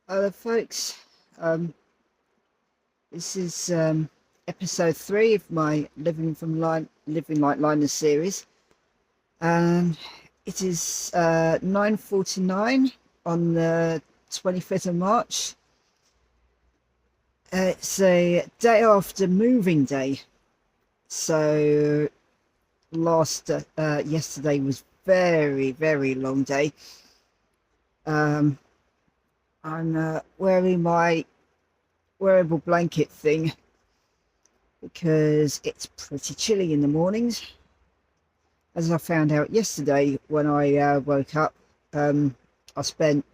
Hello, folks. Um, this is episode 3 of my Living Like Linus series, and it is 9:49 on the 25th of March. It's a day after moving day, so yesterday was very long day. Um, I'm wearing my wearable blanket thing because it's pretty chilly in the mornings. As I found out yesterday when I woke up, um, I spent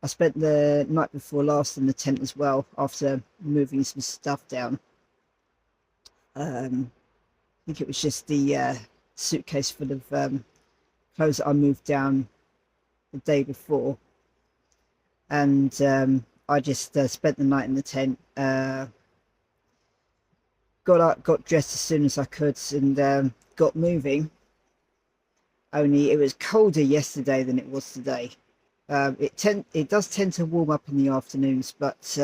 the night before last in the tent as well after moving some stuff down. I think it was just the suitcase full of clothes that I moved down the day before, and I just spent the night in the tent. Got up, got dressed as soon as I could, and got moving. Only it was colder yesterday than it was today. It does tend to warm up in the afternoons, but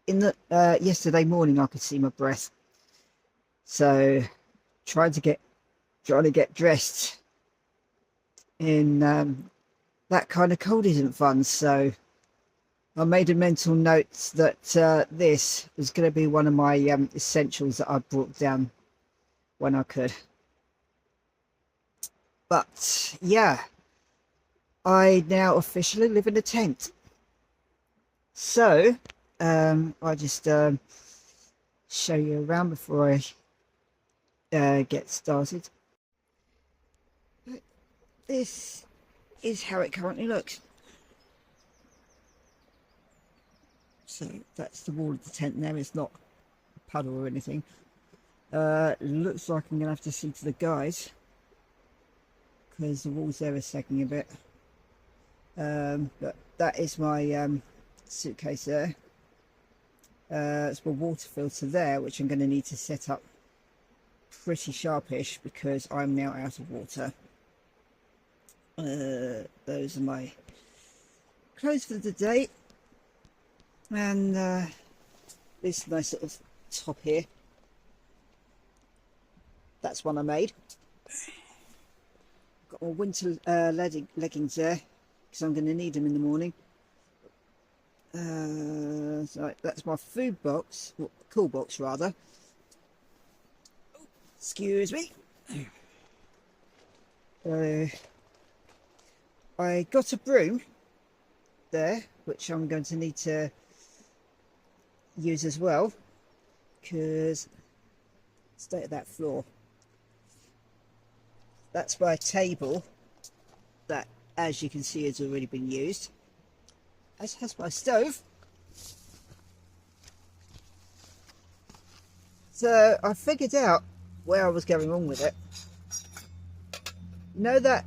in the yesterday morning I could see my breath. So trying to get dressed in that kind of cold isn't fun. So I made a mental note that this was going to be one of my essentials that I brought down when I could. But yeah, I now officially live in a tent. So I just show you around before I get started. This is how it currently looks. So that's the wall of the tent there. It's not a puddle or anything. Looks like I'm gonna have to see to the guys because the walls there are sagging a bit. But that is my suitcase there. It's my water filter there, which I'm going to need to set up pretty sharpish because I'm now out of water. Those are my clothes for the day, and this nice little top here, that's one I made. Got my winter leggings there because I'm going to need them in the morning. So that's my food box, well, cool box rather. Excuse me. I got a broom there, which I'm going to need to use as well, because state of that floor. That's my table that, as you can see, has already been used, as has my stove. So I figured out where I was going wrong with it. You know that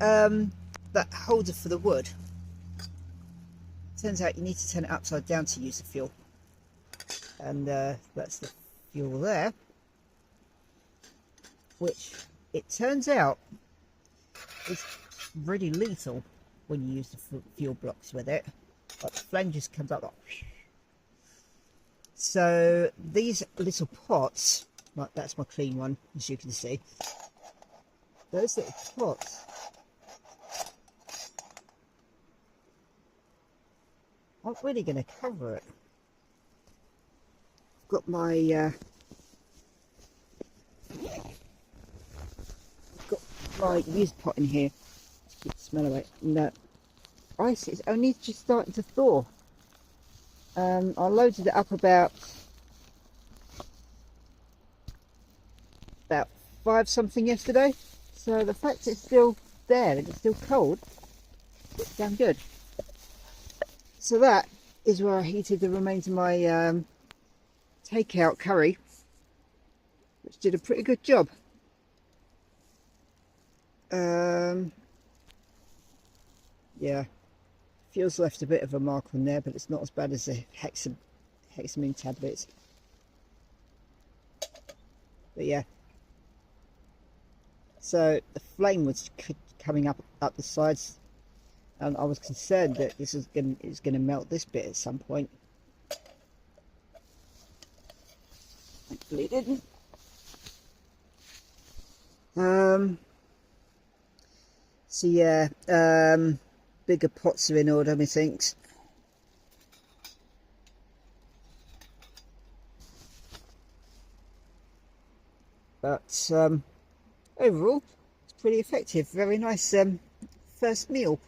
that holder for the wood? Turns out you need to turn it upside down to use the fuel. And that's the fuel there, which it turns out is really lethal when you use the fuel blocks with it. Like the flame just comes up like. So these little pots, like that's my clean one, as you can see. Those little pots aren't really going to cover it. I've got my used pot in here to keep the smell away. And ice is only just starting to thaw. I loaded it up about 5 something yesterday, so the fact it's still there and it's still cold, it's damn good. So that is where I heated the remains of my takeout curry, which did a pretty good job. Yeah, fuel's left a bit of a mark on there, but it's not as bad as the hexamine tablets. But yeah, so the flame was coming up the sides and I was concerned that this is going to melt this bit at some point. Thankfully it didn't. So yeah, bigger pots are in order, methinks. But overall, it's pretty effective. Very nice first meal.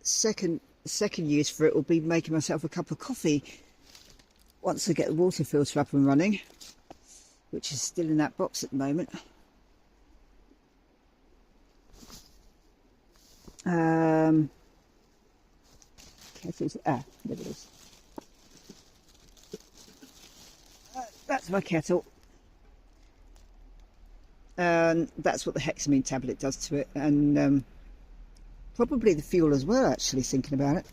Second use for it will be making myself a cup of coffee once I get the water filter up and running, which is still in that box at the moment. There it is. That's my kettle, and that's what the hexamine tablet does to it, and probably the fuel as well, actually, thinking about it.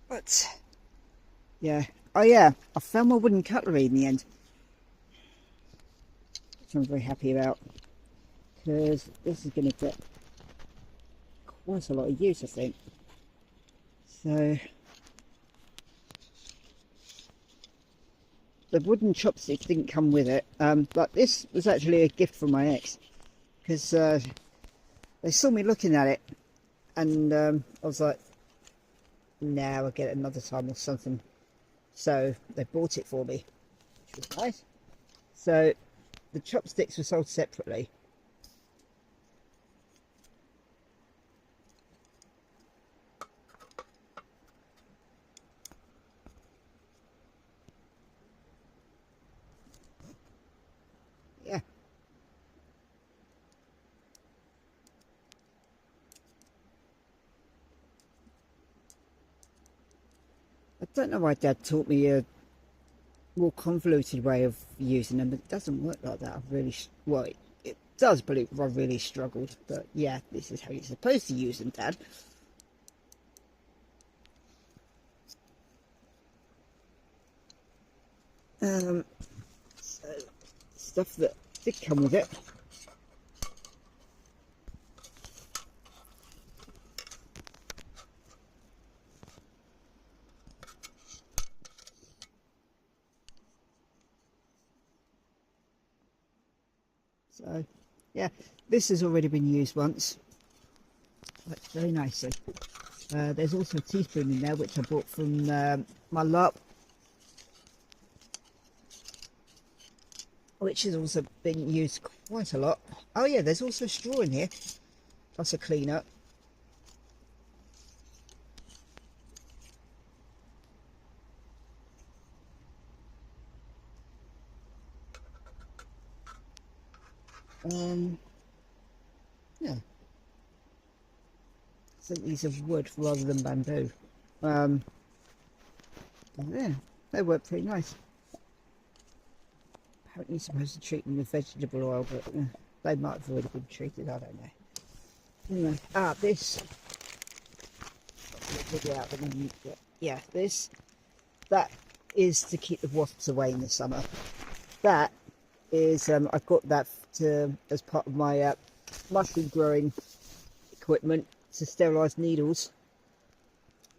But yeah, oh yeah, I found my wooden cutlery in the end, which I'm very happy about, because this is going to get quite a lot of use, I think. So the wooden chopsticks didn't come with it, but this was actually a gift from my ex, because they saw me looking at it, and I was like, nah, I'll get it another time or something. So they bought it for me, which was nice. So the chopsticks were sold separately. Yeah. I don't know why Dad taught me a more convoluted way of using them, but it doesn't work like that. I've really, well, it does, but I really struggled. But yeah, this is how you're supposed to use them, Dad. So stuff that did come with it. So yeah, this has already been used once. Works very nicely. There's also a teaspoon in there, which I bought from my lot, which has also been used quite a lot. Oh yeah, there's also straw in here, plus a cleaner. Yeah, I think these are wood rather than bamboo. Yeah, they work pretty nice. Apparently you're supposed to treat them with vegetable oil, but they might have already been treated, I don't know. Anyway, this, yeah, that is to keep the wasps away in the summer. That is, I've got that as part of my mushroom growing equipment to sterilise needles.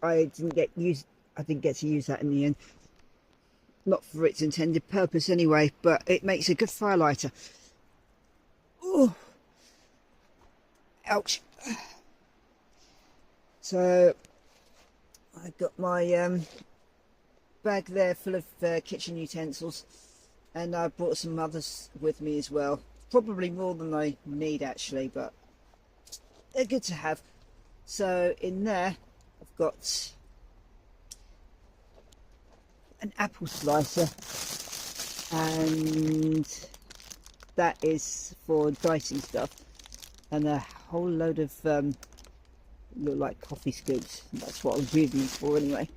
I didn't get to use that in the end. Not for its intended purpose anyway, but it makes a good fire lighter. Oh, ouch. So I've got my bag there full of kitchen utensils, and I brought some others with me as well. Probably more than I need actually, but they're good to have. So in there I've got an apple slicer, and that is for dicing stuff, and a whole load of look like coffee scoops. That's what I was using these for anyway.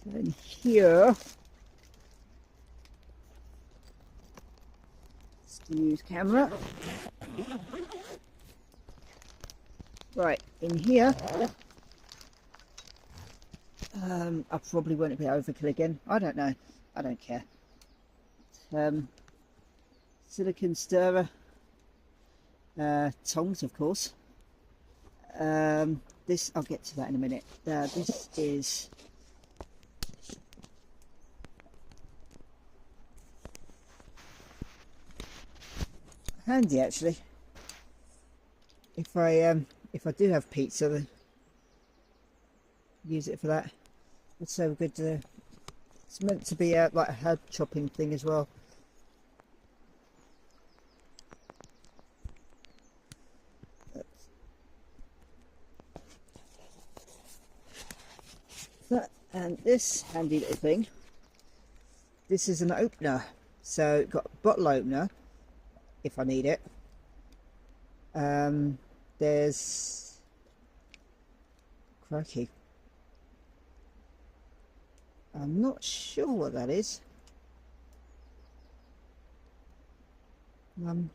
So in here, let's use camera. Right, in here, I probably won't be overkill again. I don't know. I don't care. Silicone stirrer, tongs, of course. This, I'll get to that in a minute. This is handy actually. If I do have pizza, then use it for that. It's so good to. It's meant to be like a herb chopping thing as well. That, and this handy little thing. This is an opener, so got a bottle opener if I need it. There's crikey. I'm not sure what that is. I'm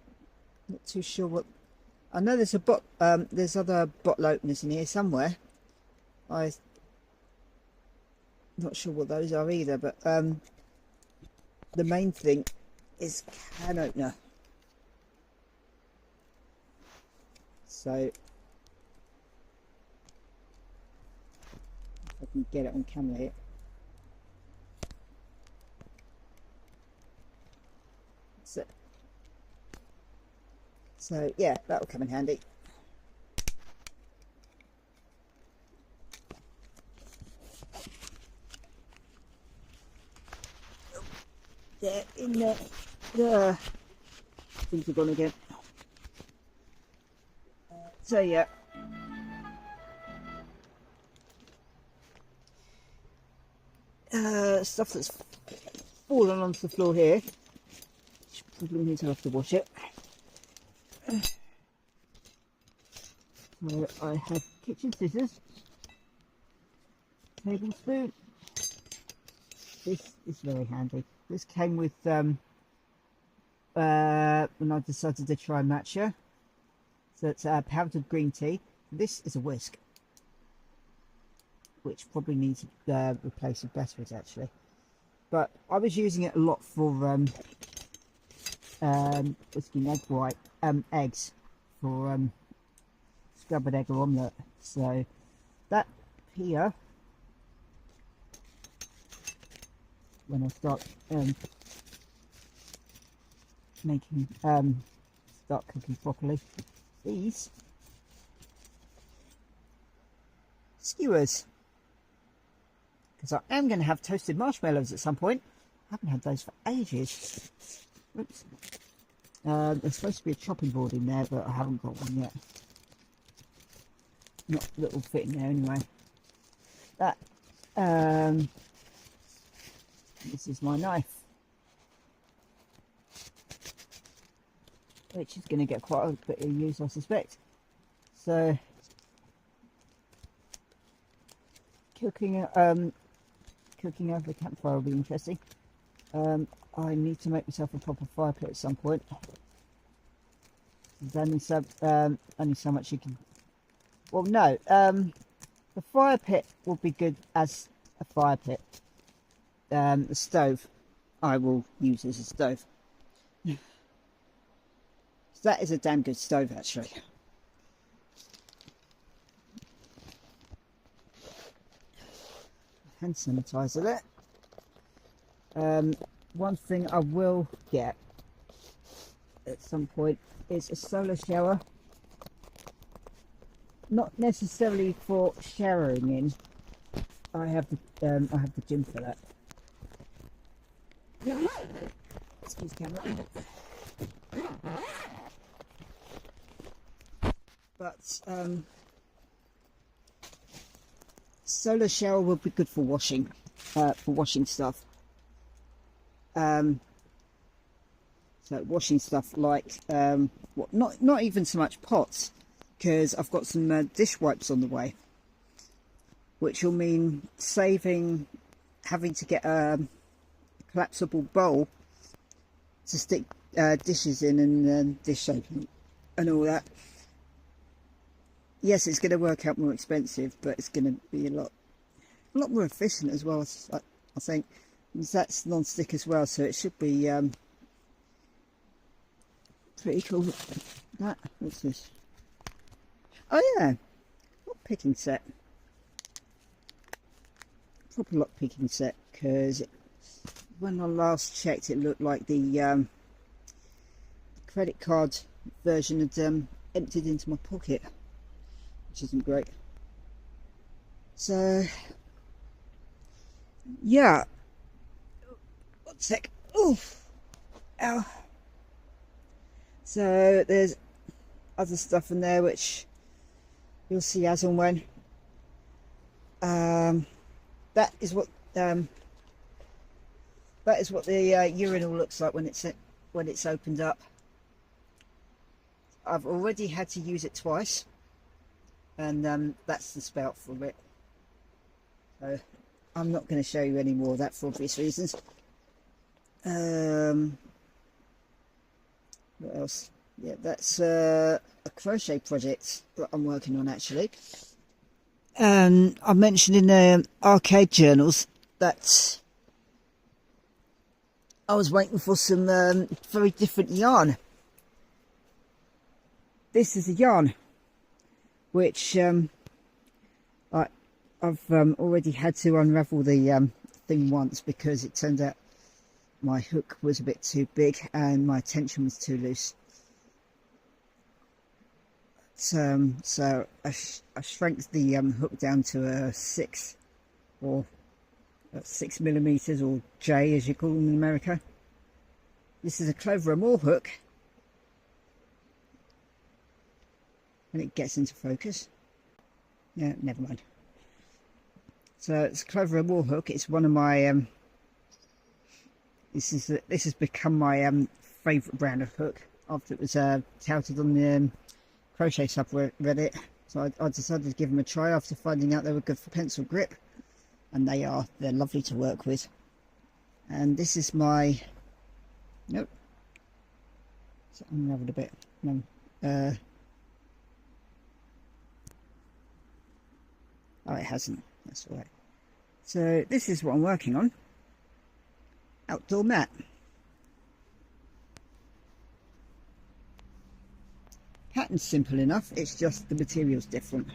not too sure what. I know there's there's other bottle openers in here somewhere. I'm not sure what those are either, but the main thing is can opener. So if I can get it on camera here. So yeah, that'll come in handy. There, in there. Things are gone again. So yeah. Stuff that's fallen onto the floor here. Probably means I have to wash it. So I have kitchen scissors, tablespoon. This is very handy. This came with when I decided to try matcha. So it's powdered green tea. This is a whisk, which probably needs replacing batteries actually. But I was using it a lot for whisking egg white eggs for scrambled egg or omelette. So that here, when I start making start cooking properly, these skewers, because I am going to have toasted marshmallows at some point. I haven't had those for ages. Oops. There's supposed to be a chopping board in there, but I haven't got one yet. Not that will fit in there anyway. That this is my knife, which is going to get quite a bit of use, I suspect. So cooking over the campfire will be interesting. I need to make myself a proper fire pit at some point. There's only so much you can. Well, no, the fire pit will be good as a fire pit. The stove I will use as a stove. So that is a damn good stove actually. Hand sanitizer there. One thing I will get at some point is a solar shower. Not necessarily for showering in. I have the gym for that. Excuse camera. But solar shower will be good for washing stuff. So washing stuff like not even so much pots, because I've got some dish wipes on the way, which will mean saving having to get a collapsible bowl to stick dishes in and dish soap and all that. Yes, it's going to work out more expensive, but it's going to be a lot more efficient as well, I think. That's non-stick as well, so it should be pretty cool. That, what's this? Oh yeah, lock picking set. Proper lock picking set, because when I last checked it looked like the credit card version had emptied into my pocket, which isn't great. So yeah, one sec. Oof, ow. So there's other stuff in there which you'll see as and when. That is what the urinal looks like when it's opened up. I've already had to use it twice, and that's the spout for it. So I'm not going to show you any more of that for obvious reasons. What else? Yeah, that's a crochet project that I'm working on actually. I mentioned in the arcade journals that I was waiting for some very different yarn. This is a yarn which I've already had to unravel the thing once, because it turned out my hook was a bit too big and my tension was too loose. So I shrank the hook down to a 6 or 6mm, or J as you call them in America. This is a Clover and More hook, and it gets into focus. Yeah, never mind. So it's a Clover and More hook. It's one of my this has become my favourite brand of hook after it was touted on the crochet subreddit. So I decided to give them a try after finding out they were good for pencil grip, and they're lovely to work with. And this is my nope, it's unraveled a bit. No, oh, it hasn't. That's all right. So this is what I'm working on. Outdoor mat. Pattern's simple enough, it's just the material's different.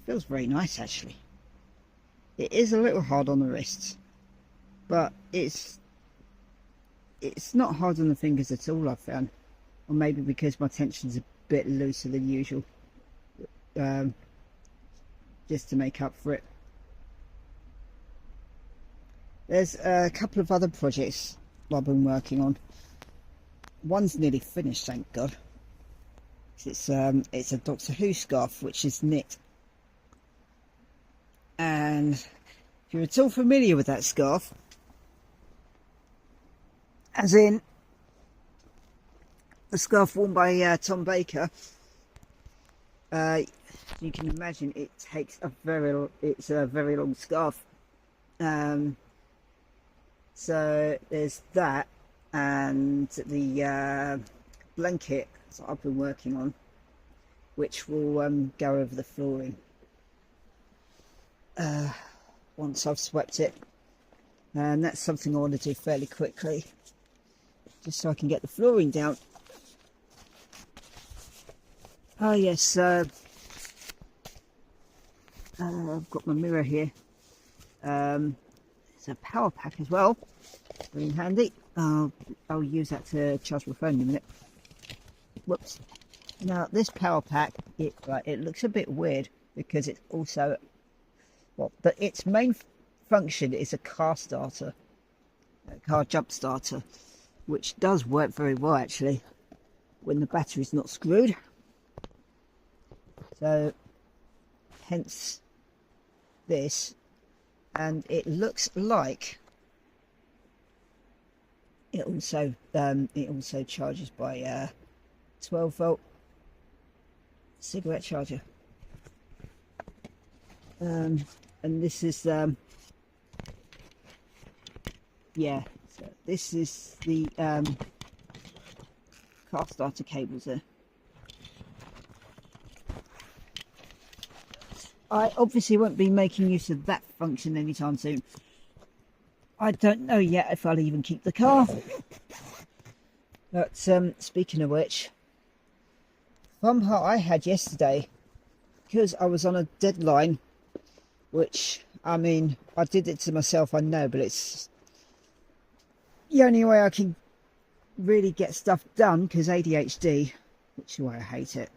Feels very nice actually. It is a little hard on the wrists, but it's not hard on the fingers at all, I've found. Or maybe because my tension's a bit looser than usual, just to make up for it. There's a couple of other projects I've been working on. One's nearly finished, thank God. It's a Doctor Who scarf which is knit, and if you're at all familiar with that scarf, as in the scarf worn by Tom Baker, you can imagine it takes it's a very long scarf. So there's that, and the blanket that I've been working on, which will go over the flooring once I've swept it, and that's something I want to do fairly quickly, just so I can get the flooring down. Oh yes, I've got my mirror here. It's a power pack as well, very handy. I'll use that to charge my phone in a minute. Whoops. Now this power pack, it looks a bit weird because it's also, well, but its main function is a car starter, a car jump starter, which does work very well actually when the battery's not screwed. So hence this, and it looks like it also charges by 12-volt cigarette charger, and this is yeah, so this is the car starter cables there. I obviously won't be making use of that function anytime soon. I don't know yet if I'll even keep the car, But speaking of which, fun part I had yesterday, because I was on a deadline, which, I mean, I did it to myself, I know, but it's the only way I can really get stuff done, because ADHD, which is why I hate it.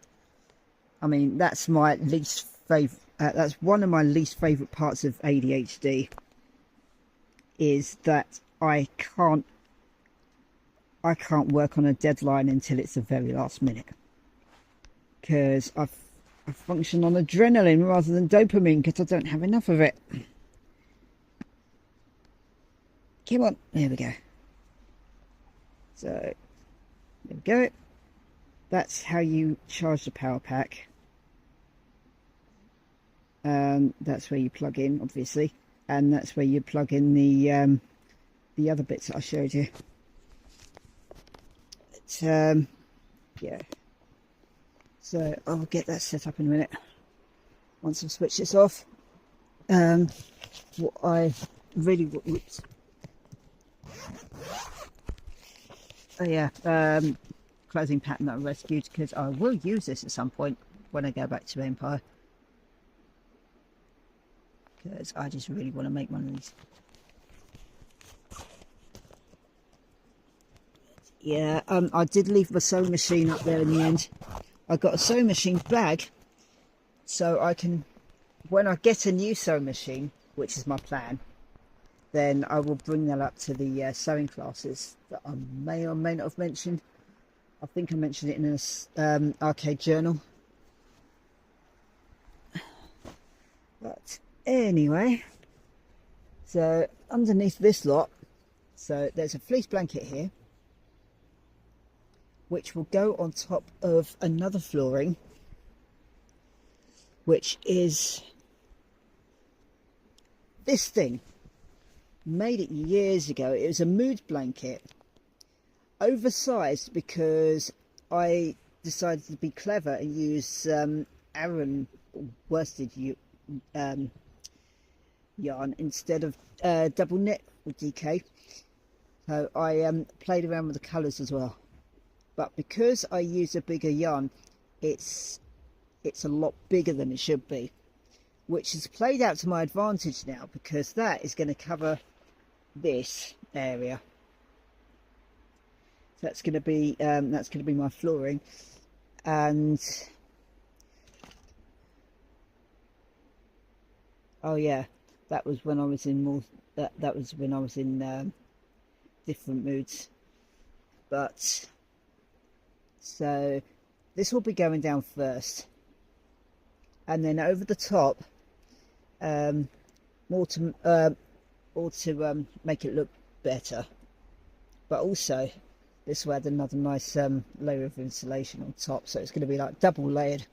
I mean, that's my least favourite, that's one of my least favourite parts of ADHD, is that I can't work on a deadline until it's the very last minute, because I function on adrenaline rather than dopamine, because I don't have enough of it. Come on, there we go. So there we go. That's how you charge the power pack. That's where you plug in, obviously, and that's where you plug in the other bits that I showed you. But, yeah. So I'll get that set up in a minute once I've switched this off. What I really, whoops. Oh yeah, clothing pattern that I rescued, because I will use this at some point when I go back to Empire, because I just really want to make one of these. Yeah, I did leave my sewing machine up there in the end. I got a sewing machine bag, so I can, when I get a new sewing machine, which is my plan, then I will bring that up to the sewing classes that I may or may not have mentioned. I think I mentioned it in a arcade journal. But anyway, so underneath this lot, so there's a fleece blanket here, which will go on top of another flooring, which is this thing. Made it years ago. It was a mood blanket, oversized, because I decided to be clever and use Aran worsted yarn instead of double knit with DK. So I played around with the colours as well. But because I use a bigger yarn, it's a lot bigger than it should be, which has played out to my advantage now, because that is going to cover this area. So that's going to be my flooring. And oh yeah, that was when I was in more, that was when I was in different moods. But so this will be going down first, and then over the top, more to make it look better, but also this will add another nice layer of insulation on top, so it's going to be like double layered.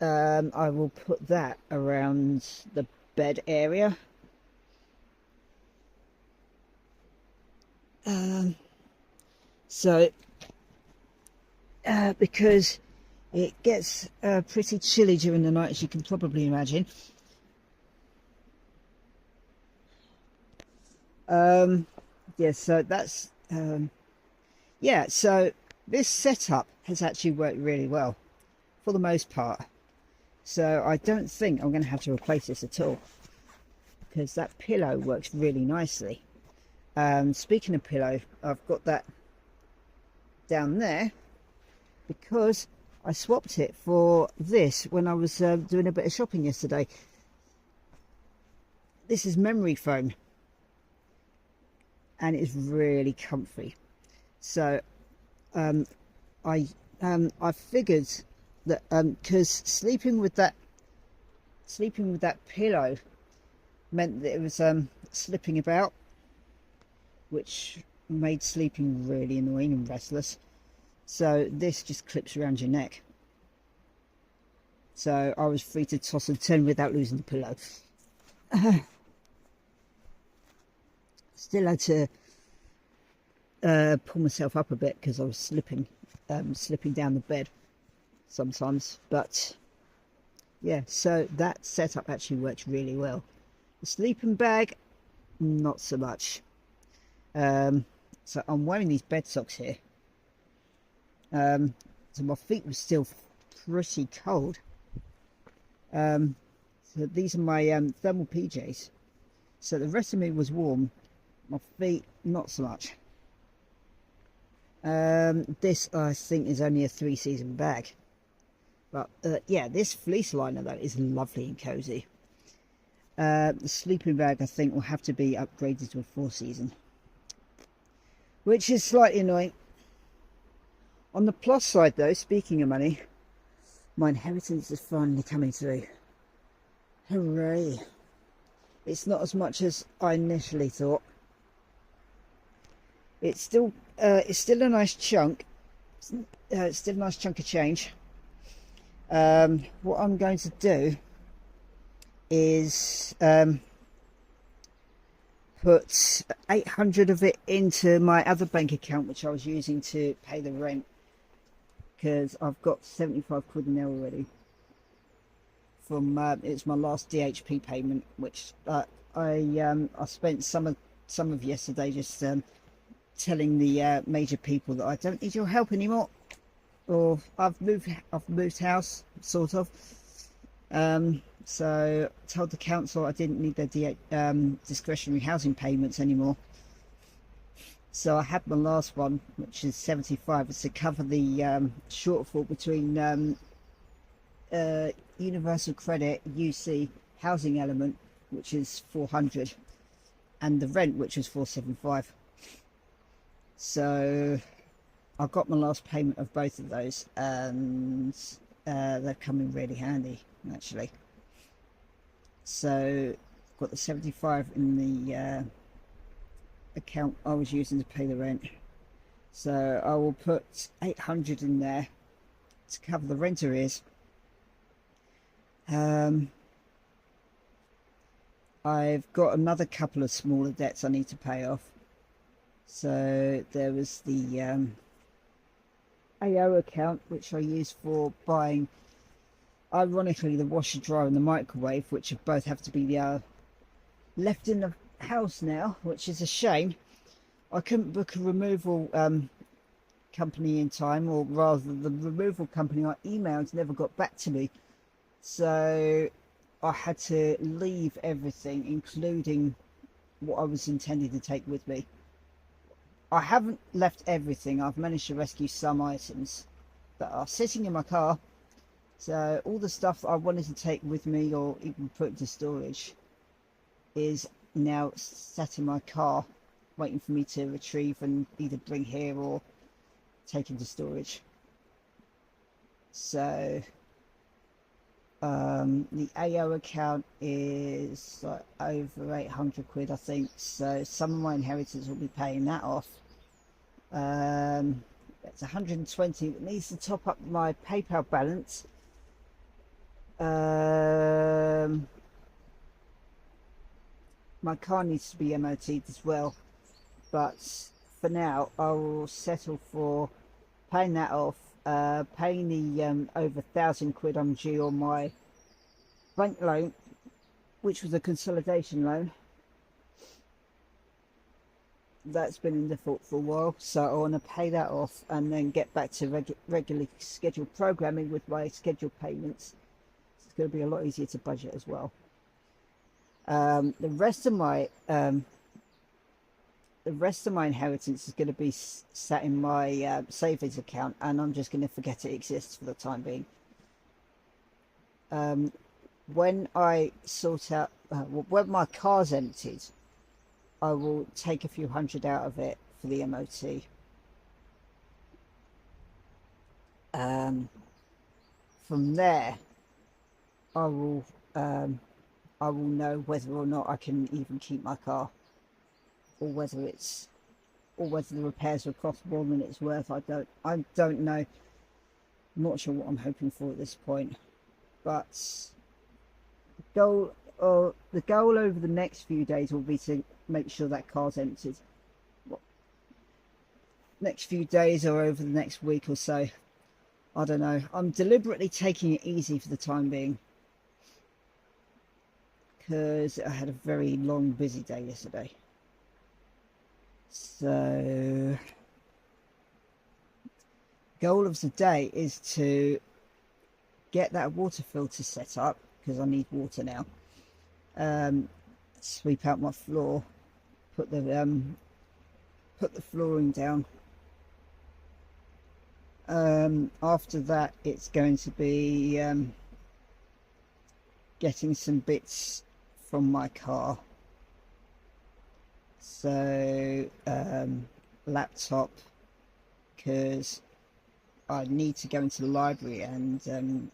I will put that around the bed area. Because it gets pretty chilly during the night, as you can probably imagine. Yeah, so that's yeah, so this setup has actually worked really well for the most part. So I don't think I'm going to have to replace this at all, because that pillow works really nicely. Speaking of pillow, I've got that down there because I swapped it for this when I was doing a bit of shopping yesterday. This is memory foam, and it's really comfy. So I figured that because sleeping with that pillow meant that it was slipping about, which made sleeping really annoying and restless. So this just clips around your neck, so I was free to toss and turn without losing the pillow. Still had to pull myself up a bit because I was slipping down the bed sometimes. But yeah, so that setup actually works really well. The sleeping bag, not so much. So I'm wearing these bed socks here. So my feet were still pretty cold. So these are my thermal PJs. So the rest of me was warm, my feet not so much. This I think is only a 3-season bag, but yeah, this fleece liner though is lovely and cozy. The sleeping bag I think will have to be upgraded to a 4-season, which is slightly annoying. On the plus side though, speaking of money, my inheritance is finally coming through. Hooray! It's not as much as I initially thought. It's still a nice chunk. It's still a nice chunk of change. What I'm going to do is put 800 of it into my other bank account, which I was using to pay the rent, because I've got 75 quid in there already. From it's my last DHP payment, which I spent some of yesterday just telling the major people that I don't need your help anymore, or I've moved house, sort of. So I told the council I didn't need their discretionary housing payments anymore. So I had my last one, which is 75, it's to cover the shortfall between Universal Credit UC housing element, which is 400, and the rent, which was 475. So I got my last payment of both of those, and they've come in really handy actually. So I've got the 75 in the account I was using to pay the rent, so I will put 800 in there to cover the rent arrears. I've got another couple of smaller debts I need to pay off. So there was the AO account, which I use for buying, ironically, the washer, dryer and the microwave, which both have to be left in the house now, which is a shame. I couldn't book a removal company in time, or rather the removal company I emailed never got back to me, so I had to leave everything, including what I was intending to take with me. I haven't left everything. I've managed to rescue some items that are sitting in my car, so all the stuff that I wanted to take with me or even put into storage is now sat in my car, waiting for me to retrieve and either bring here or take into storage. So the AO account is like over 800 quid I think, so some of my inheritance will be paying that off. That's 120. It needs to top up my PayPal balance. My car needs to be MOT'd as well, but for now I will settle for paying that off, paying the over 1,000 quid I'm due on my bank loan, which was a consolidation loan that's been in default for a while. So I want to pay that off and then get back to regularly scheduled programming with my scheduled payments. It's going to be a lot easier to budget as well. The rest of my inheritance is going to be sat in my savings account, and I'm just going to forget it exists for the time being. When I sort out when my car's emptied, I will take a few hundred out of it for the MOT. From there, I will know whether or not I can even keep my car, or whether the repairs will cost more than it's worth. I don't know. I'm not sure what I'm hoping for at this point, but the goal over the next few days will be to make sure that car's emptied. Next few days or over the next week or so, I don't know. I'm deliberately taking it easy for the time being, because I had a very long busy day yesterday. So goal of the day is to get that water filter set up because I need water now. Sweep out my floor, put the flooring down. After that, it's going to be getting some bits from my car. So laptop, because I need to go into the library and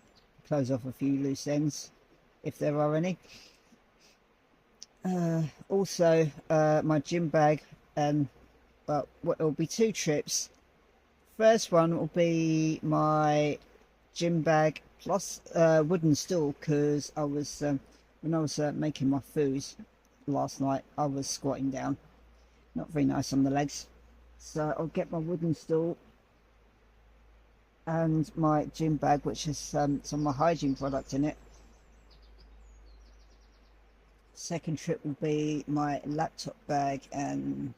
close off a few loose ends if there are any. Also my gym bag, well, it'll be 2 trips. First one will be my gym bag plus wooden stool, because I was when I was making my food last night, I was squatting down, not very nice on the legs, so I'll get my wooden stool and my gym bag, which has some of my hygiene product in it. Second trip will be my laptop bag and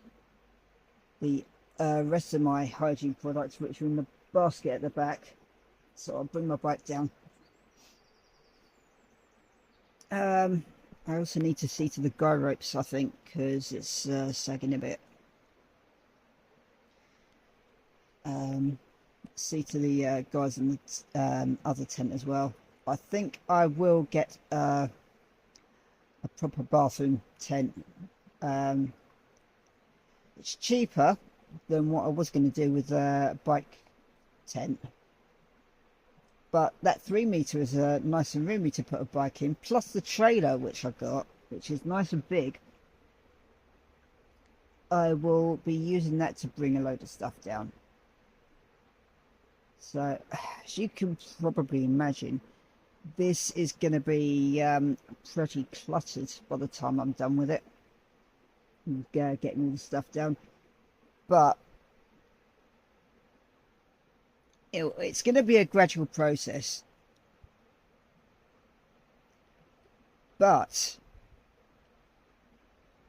the rest of my hygiene products, which are in the basket at the back, so I'll bring my bike down. I also need to see to the guy ropes, I think, because it's sagging a bit. See to the guys in the other tent as well. I think I will get a proper bathroom tent. It's cheaper than what I was going to do with a bike tent, but that 3 meter is nice and roomy to put a bike in, plus the trailer which I got, which is nice and big. I will be using that to bring a load of stuff down. So as you can probably imagine, this is going to be pretty cluttered by the time I'm done with it, getting all the stuff down. But it's going to be a gradual process. But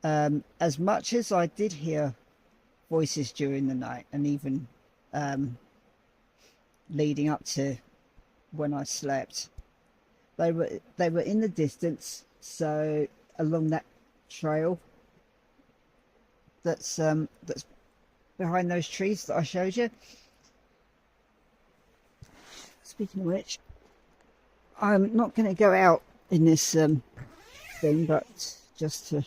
as much as I did hear voices during the night, and even leading up to when I slept, they were in the distance. So along that trail that's behind those trees that I showed you. Speaking of which, I'm not going to go out in this thing, but just to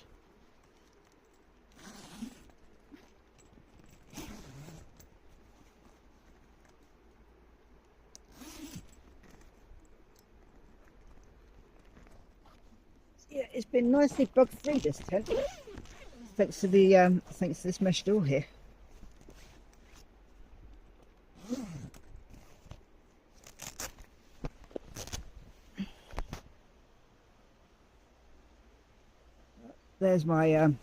it's been nicely bug free, this tent, thanks to the thanks to this mesh door here. There's my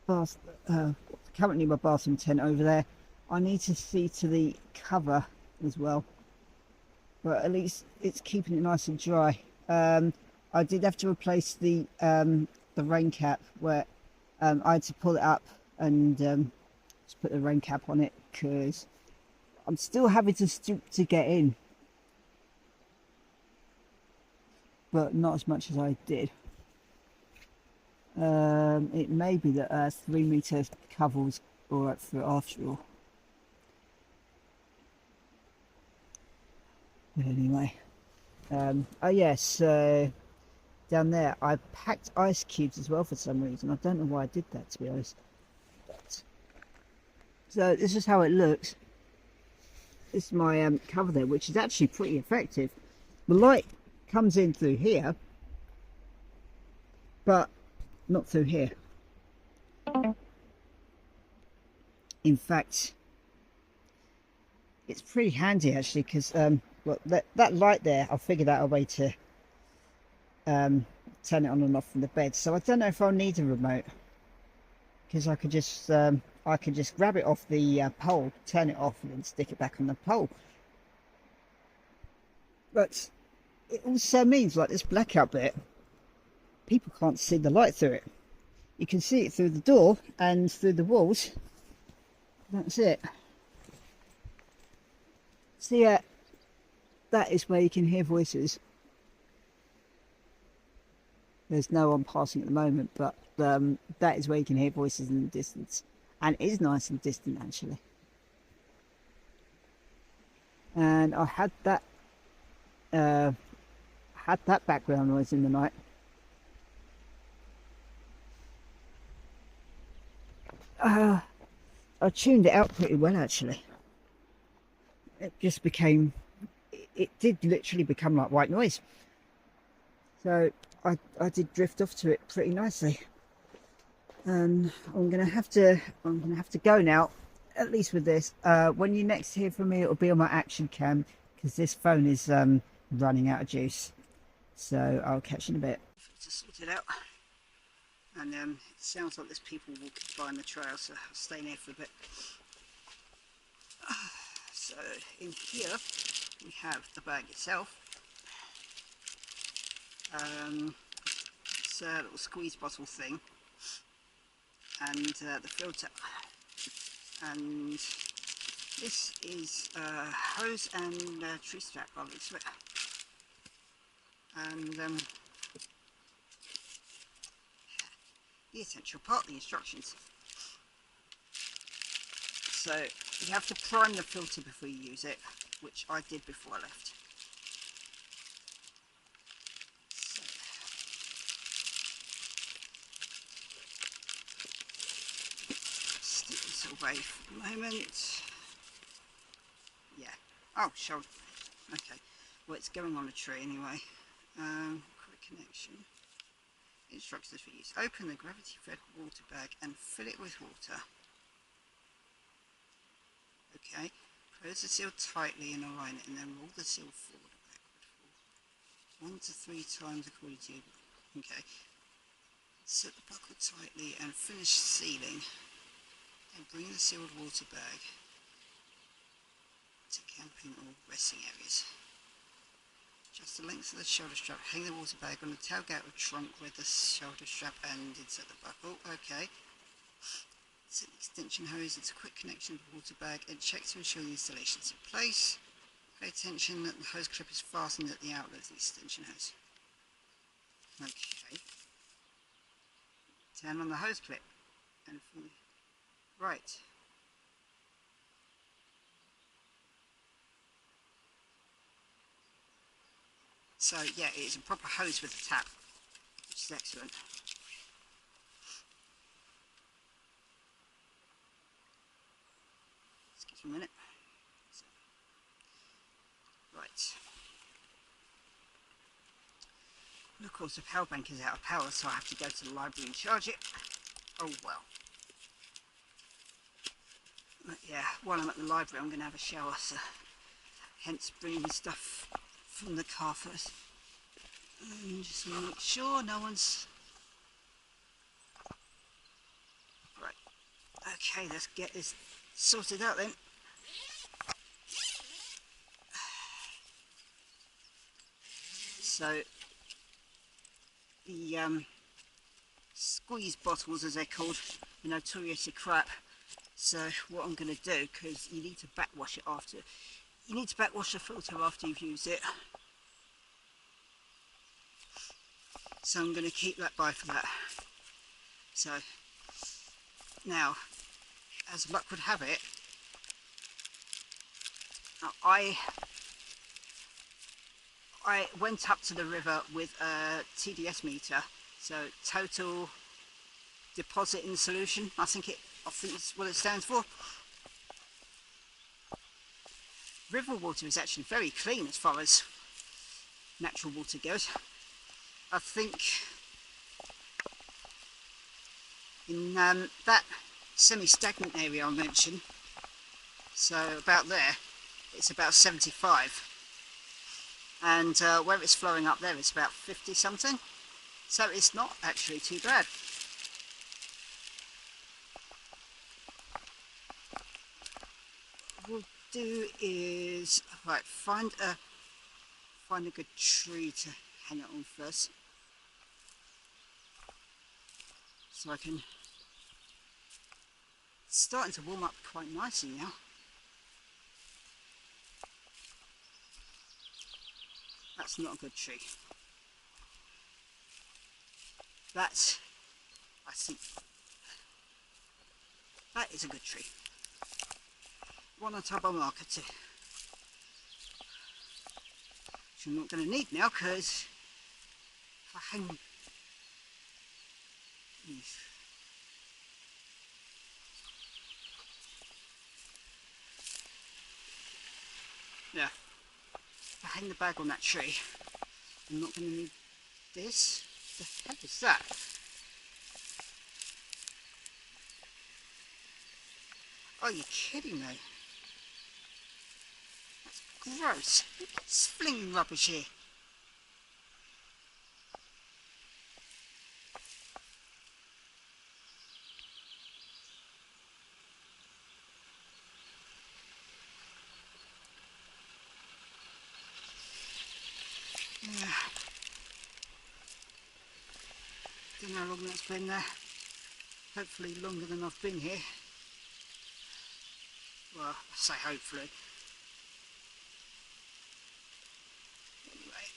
currently my bathroom tent over there. I need to see to the cover as well, but at least it's keeping it nice and dry. I did have to replace the rain cap, where I had to pull it up and just put the rain cap on it, because I'm still having to stoop to get in, but not as much as I did. It may be that 3 meter cover was alright for it after all. But anyway, oh yes, down there I packed ice cubes as well for some reason. I don't know why I did that, to be honest. But, so this is how it looks. This is my cover there, which is actually pretty effective. The light comes in through here, but not through here. In fact, it's pretty handy actually, because well, that light there, I figured out a way to turn it on and off from the bed. So I don't know if I'll need a remote, because I could just grab it off the pole, turn it off, and then stick it back on the pole. But it also means, like this blackout bit, people can't see the light through it. You can see it through the door and through the walls. That's it. So yeah, that is where you can hear voices. There's no one passing at the moment, but that is where you can hear voices in the distance, and it is nice and distant actually. And I had that background noise in the night. I tuned it out pretty well actually. It just became, it did literally become like white noise. So I did drift off to it pretty nicely. And I'm gonna have to go now, at least with this. When you next hear from me, it'll be on my action cam because this phone is running out of juice. So I'll catch you in a bit. To sort it out. And it sounds like there's people walking by on the trail, so I'll stay in here for a bit. So in here we have the bag itself. It's a little squeeze bottle thing, and the filter. And this is hose and tree strap by the looks of it. And the essential part, the instructions. So you have to prime the filter before you use it, which I did before I left. So, stick this away for the moment. Yeah. Oh, shoulder. Okay. Well, it's going on a tree anyway. Quick connection. Instructions for use. Open the gravity-fed water bag and fill it with water. Okay. Close the seal tightly and align it, and then roll the seal forward and backward. 1 to 3 times according to you. Okay. Set the buckle tightly and finish sealing. Then bring the sealed water bag to camping or resting areas. Adjust the length of the shoulder strap. Hang the water bag on the tailgate or trunk with the shoulder strap and insert the buckle. Okay. Set the extension hose into a quick connection to the water bag and check to ensure the installation is in place. Pay attention that the hose clip is fastened at the outlet of the extension hose. Okay. Turn on the hose clip. And right. So yeah, it is a proper hose with a tap, which is excellent. Excuse me a minute. Right. And of course the power bank is out of power, so I have to go to the library and charge it. Oh well. But yeah, while I'm at the library I'm going to have a shower, so hence bringing stuff from the car first. And just make sure no one's... Right. Okay, let's get this sorted out then. So the squeeze bottles, as they're called, are notoriously crap. So what I'm going to do, because you need to backwash it after, you need to backwash the filter after you've used it. So I'm going to keep that by for that. So now, as luck would have it, I went up to the river with a TDS meter, so total deposit in solution. I think it's what it stands for. River water is actually very clean as far as natural water goes. I think in that semi-stagnant area I mentioned, so about there, it's about 75, and where it's flowing up there it's about 50 something, so it's not actually too bad. What we'll do is, right, find a good tree to hang it on first. so I can, it's starting to warm up quite nicely now. That's not a good tree. That's, I think, that is a good tree. One on top of marker too. Which I'm not going to need now because if I hang these. Yeah, if I hang the bag on that tree, I'm not going to need this. What the heck is that? Oh, you're kidding me. That's gross. It's flinging rubbish here. Yeah. Don't know how long that's been there. Hopefully longer than I've been here. Well, I say hopefully. Anyway,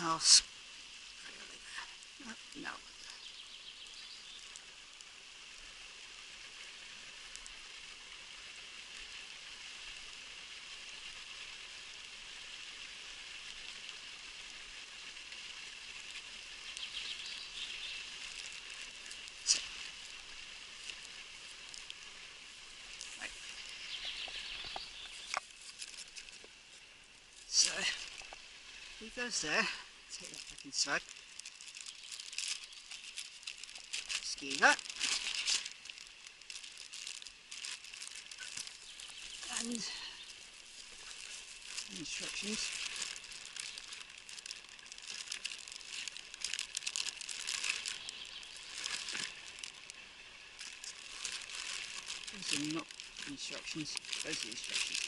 I'll spray it. No. Right. So, he goes there. Take that back inside. Skew that. And instructions. Those are not instructions, those are instructions.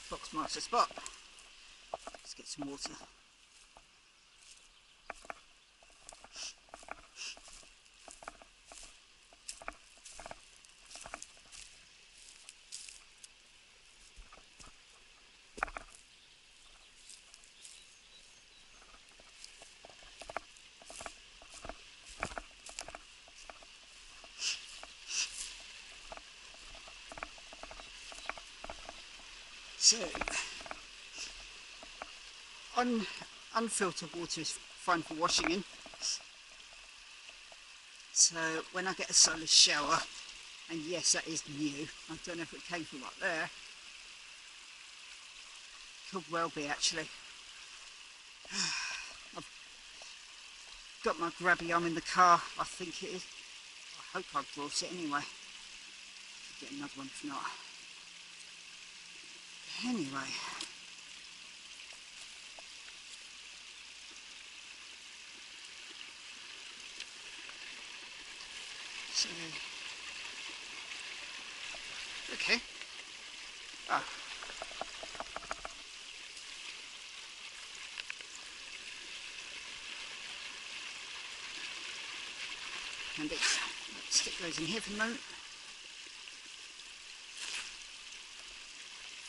Box marks the spot. Let's get some water. So, unfiltered water is fine for washing in. So when I get a solar shower, and yes, that is new, I don't know if it came from up there, could well be actually. I've got my grabby arm in the car, I think it is. I hope I brought it anyway. I'll get another one if not. Anyway. So, okay. Ah. And let's stick those in here for the moment.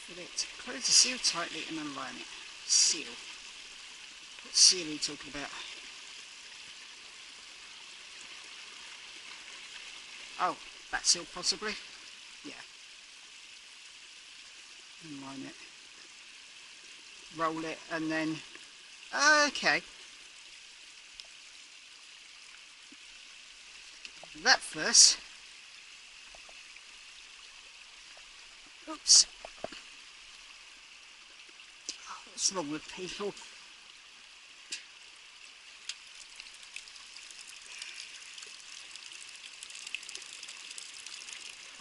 Put it, close the seal tightly and align it. Seal. What seal are you talking about? Oh, that seal possibly? Yeah. Align it. Roll it and then... Okay. That first. Oops. Oh, what's wrong with people?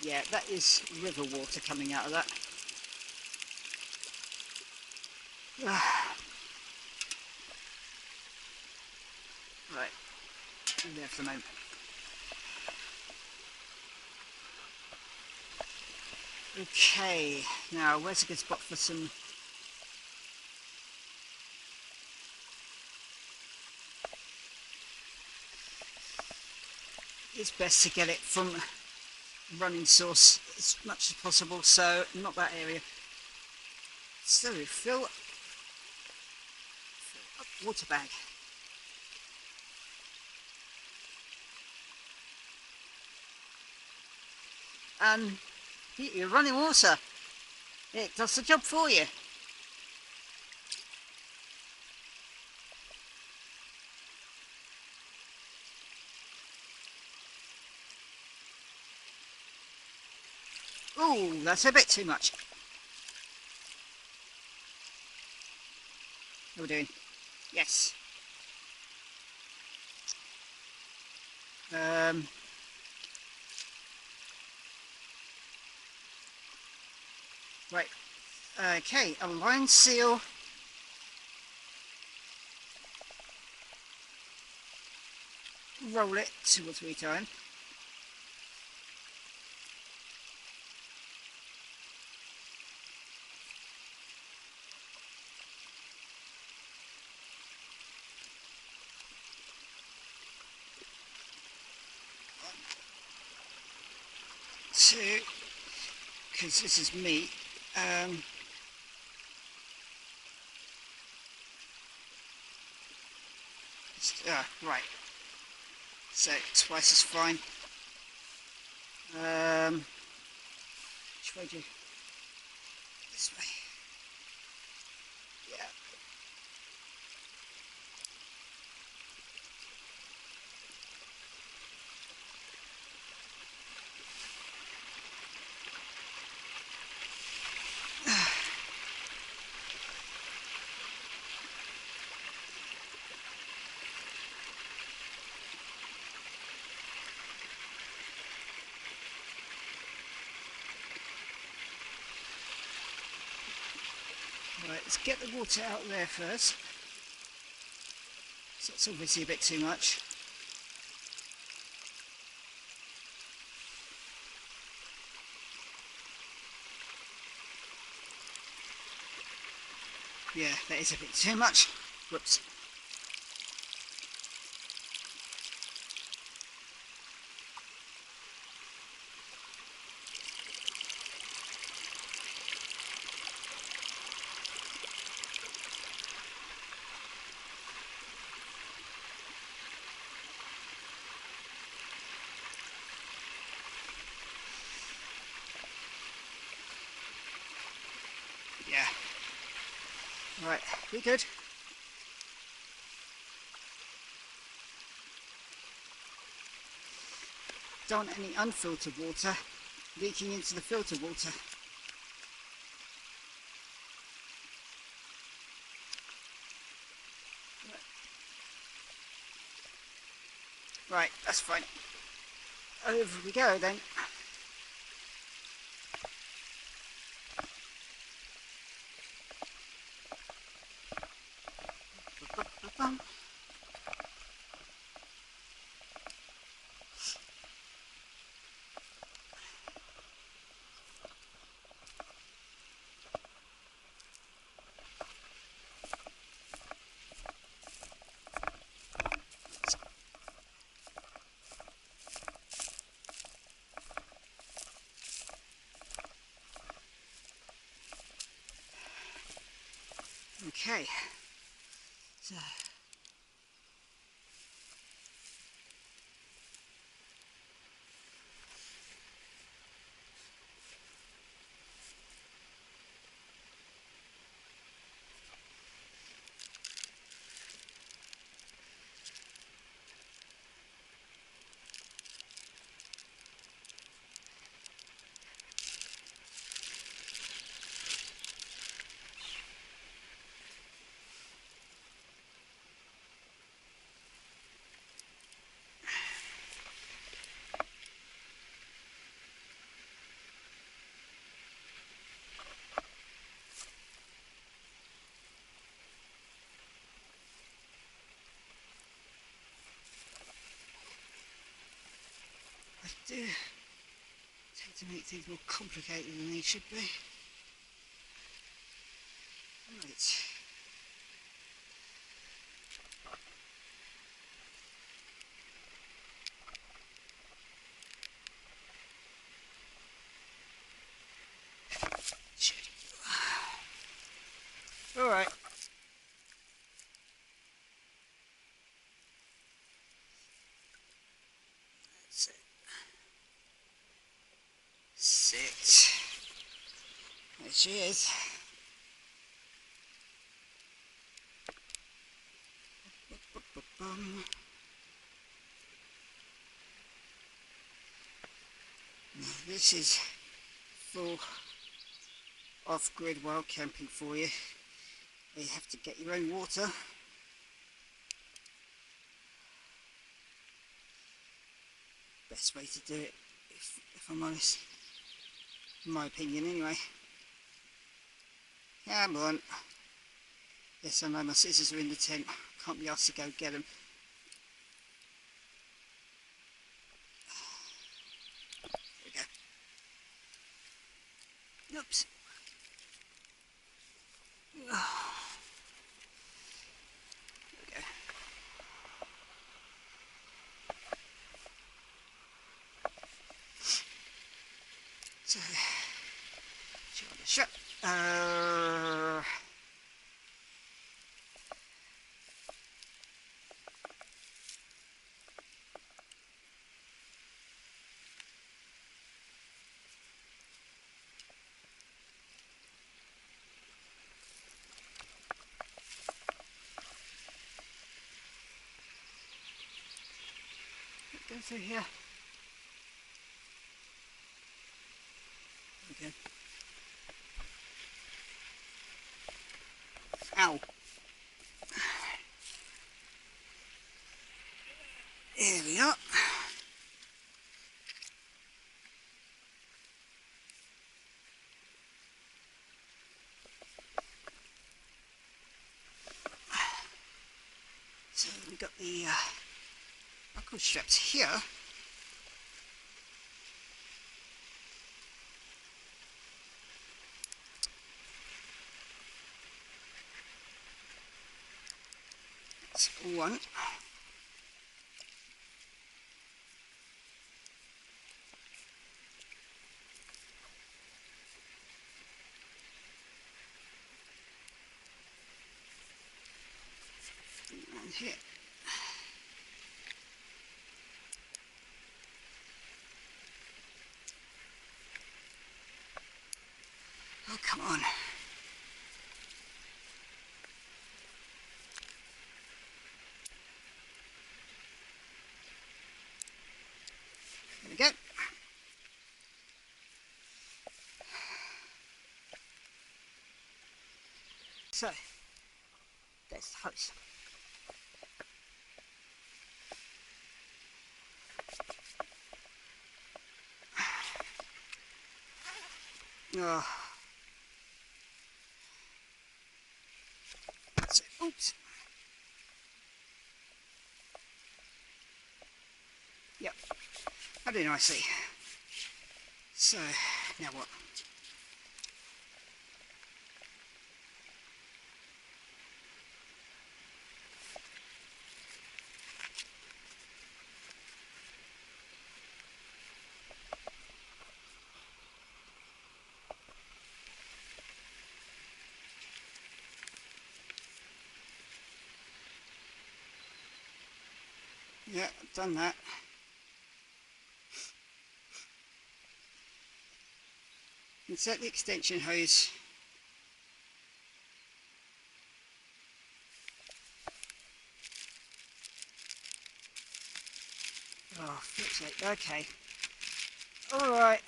Yeah, that is river water coming out of that. Right, there for the moment. Okay, now where's a good spot for some... It's best to get it from running source as much as possible, so not that area. So fill up water bag. And heat your running water. It does the job for you. Oh, that's a bit too much. How are we doing? Yes. Right. Okay, a line seal. Roll it 2 or 3 times. Two, because this is meat. Right. So twice as fine. Which way do you? This way. Yeah. Right, let's get the water out there first. So it's obviously a bit too much. Yeah, that is a bit too much. Whoops. Yeah. Right, we good? Don't want any unfiltered water leaking into the filtered water. Right, that's fine. Over we go then. Okay. So. do tend to make things more complicated than they should be. Right. Alright. That's it. Sit. There she is. Now this is full off-grid wild camping for you. You have to get your own water. Best way to do it, if I'm honest. In my opinion anyway. Come on. Yes, I know my scissors are in the tent. Can't be asked to go get them. There we go. Oops. There we go. So, shut. Go through here. Okay. Ow. Here we are. So we've got the buckle straps here. That's one. And here. Oh, come on. There we go. So, there's the hose. Oh. So, oops. Yep. How do I see? So, now what? Yeah, I've done that. Insert the extension hose. Oh, flip's sake. Okay. Alright.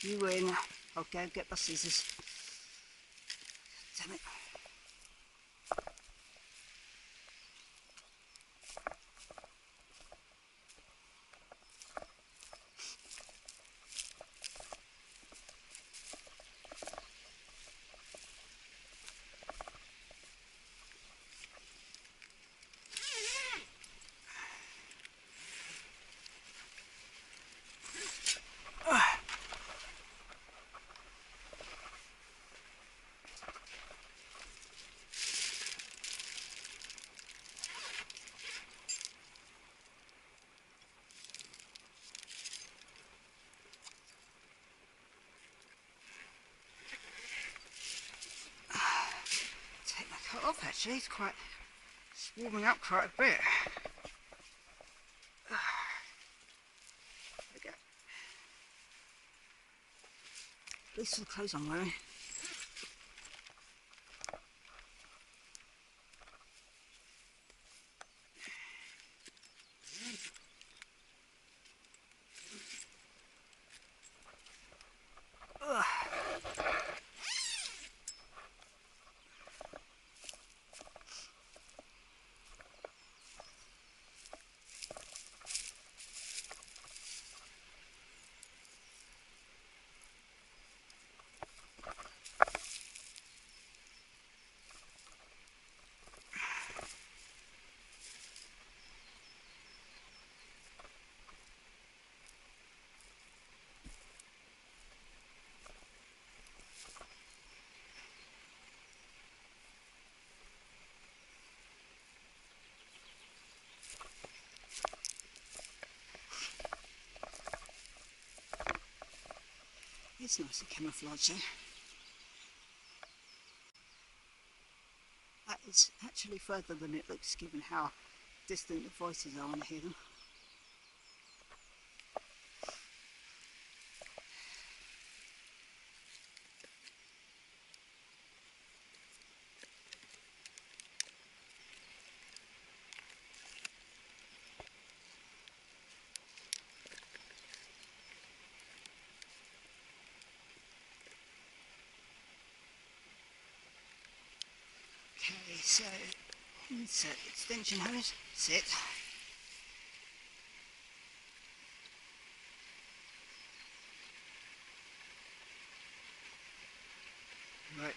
You win. I'll go get my scissors. Damn it. cut off actually. It's warming up quite a bit. There we go. At least for the clothes I'm wearing. It's nice and camouflage there. That is actually further than it looks given how distant the voices are when I hear them. Okay, so insert extension hose, sit. Right,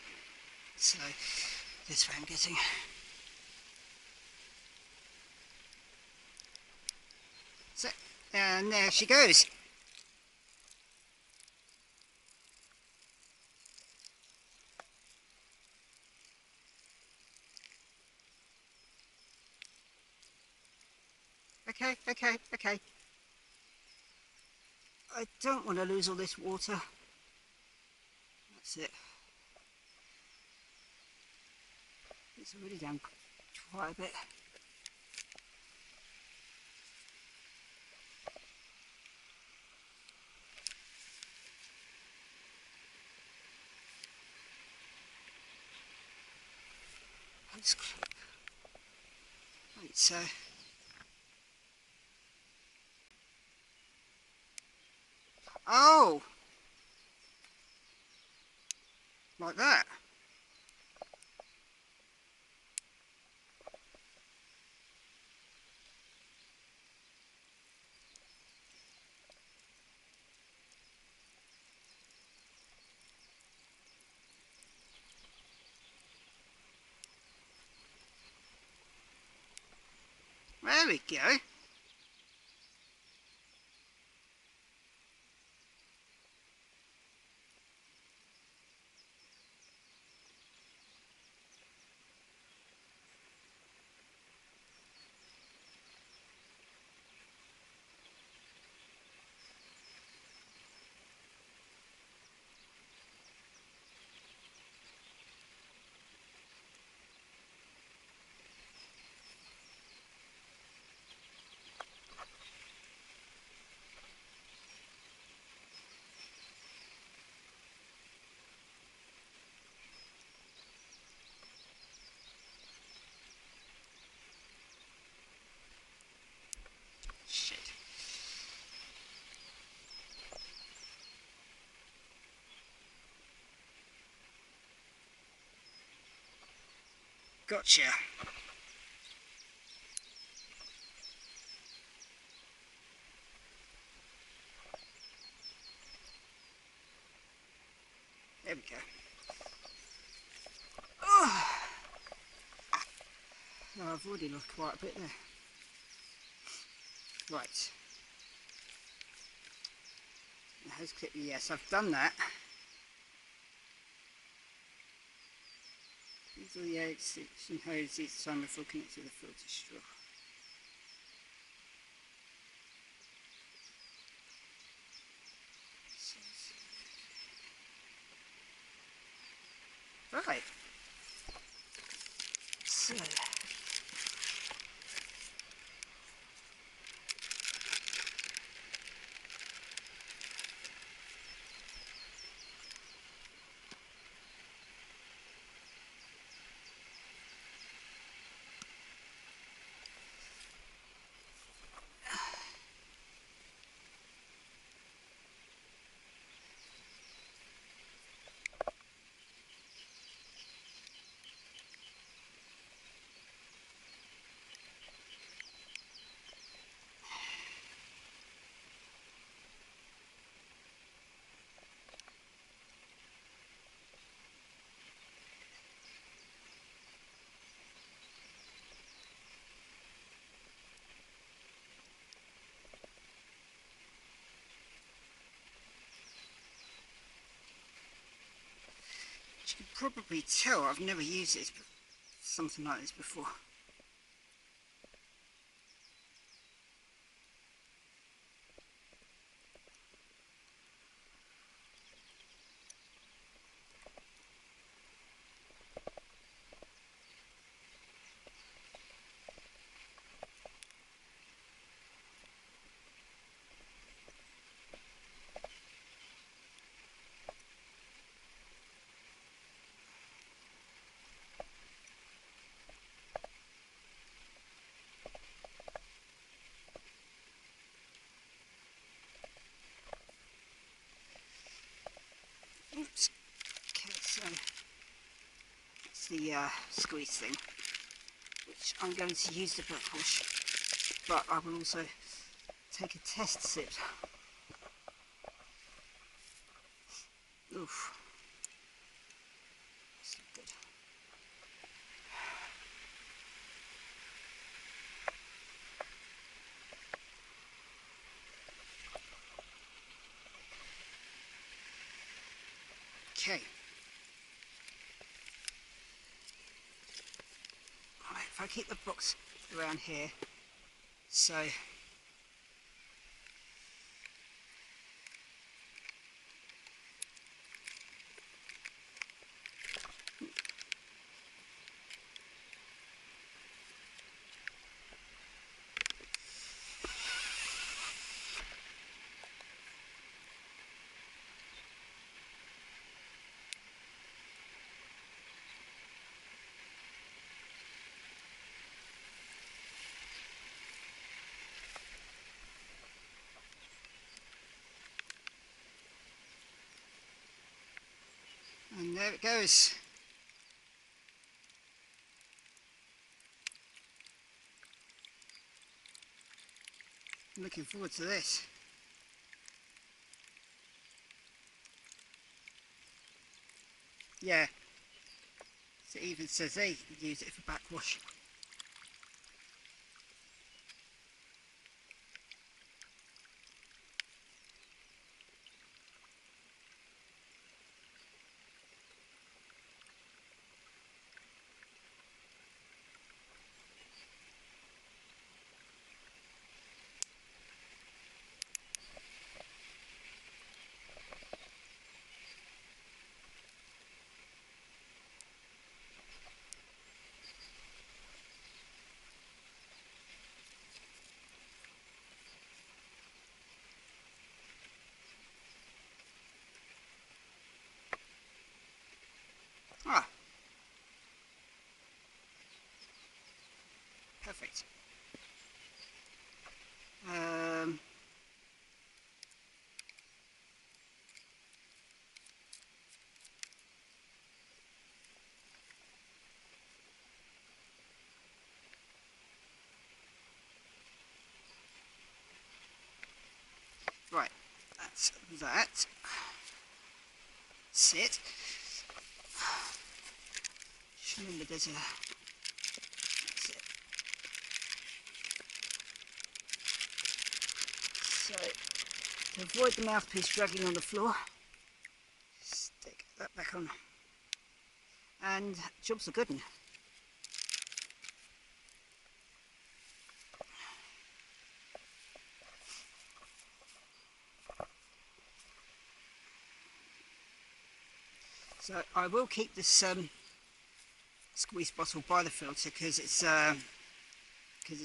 so this way I'm getting. So, and there she goes. Okay. I don't want to lose all this water. That's it. It's already down quite a bit. Right, so oh, like that. There we go. Shit. Gotcha. There we go. Oh, I've already lost quite a bit there. Right. The hose clip, yes, I've done that. Use all the air extension hose each time before connecting the filter straw. Right. So you can probably tell I've never used something like this before. Oops. Okay, so that's the squeeze thing, which I'm going to use the backwash, but I will also take a test sip. Oof. That's not good. Okay. Right, if I keep the box around here, so and there it goes. I'm looking forward to this. Yeah, it even says they use it for backwash. Ah, perfect. Um, right, that's that. Sit. Just remember there's a... That's it. So, to avoid the mouthpiece dragging on the floor, stick that back on. And job's a good one. So I will keep this squeeze bottle by the filter because it's going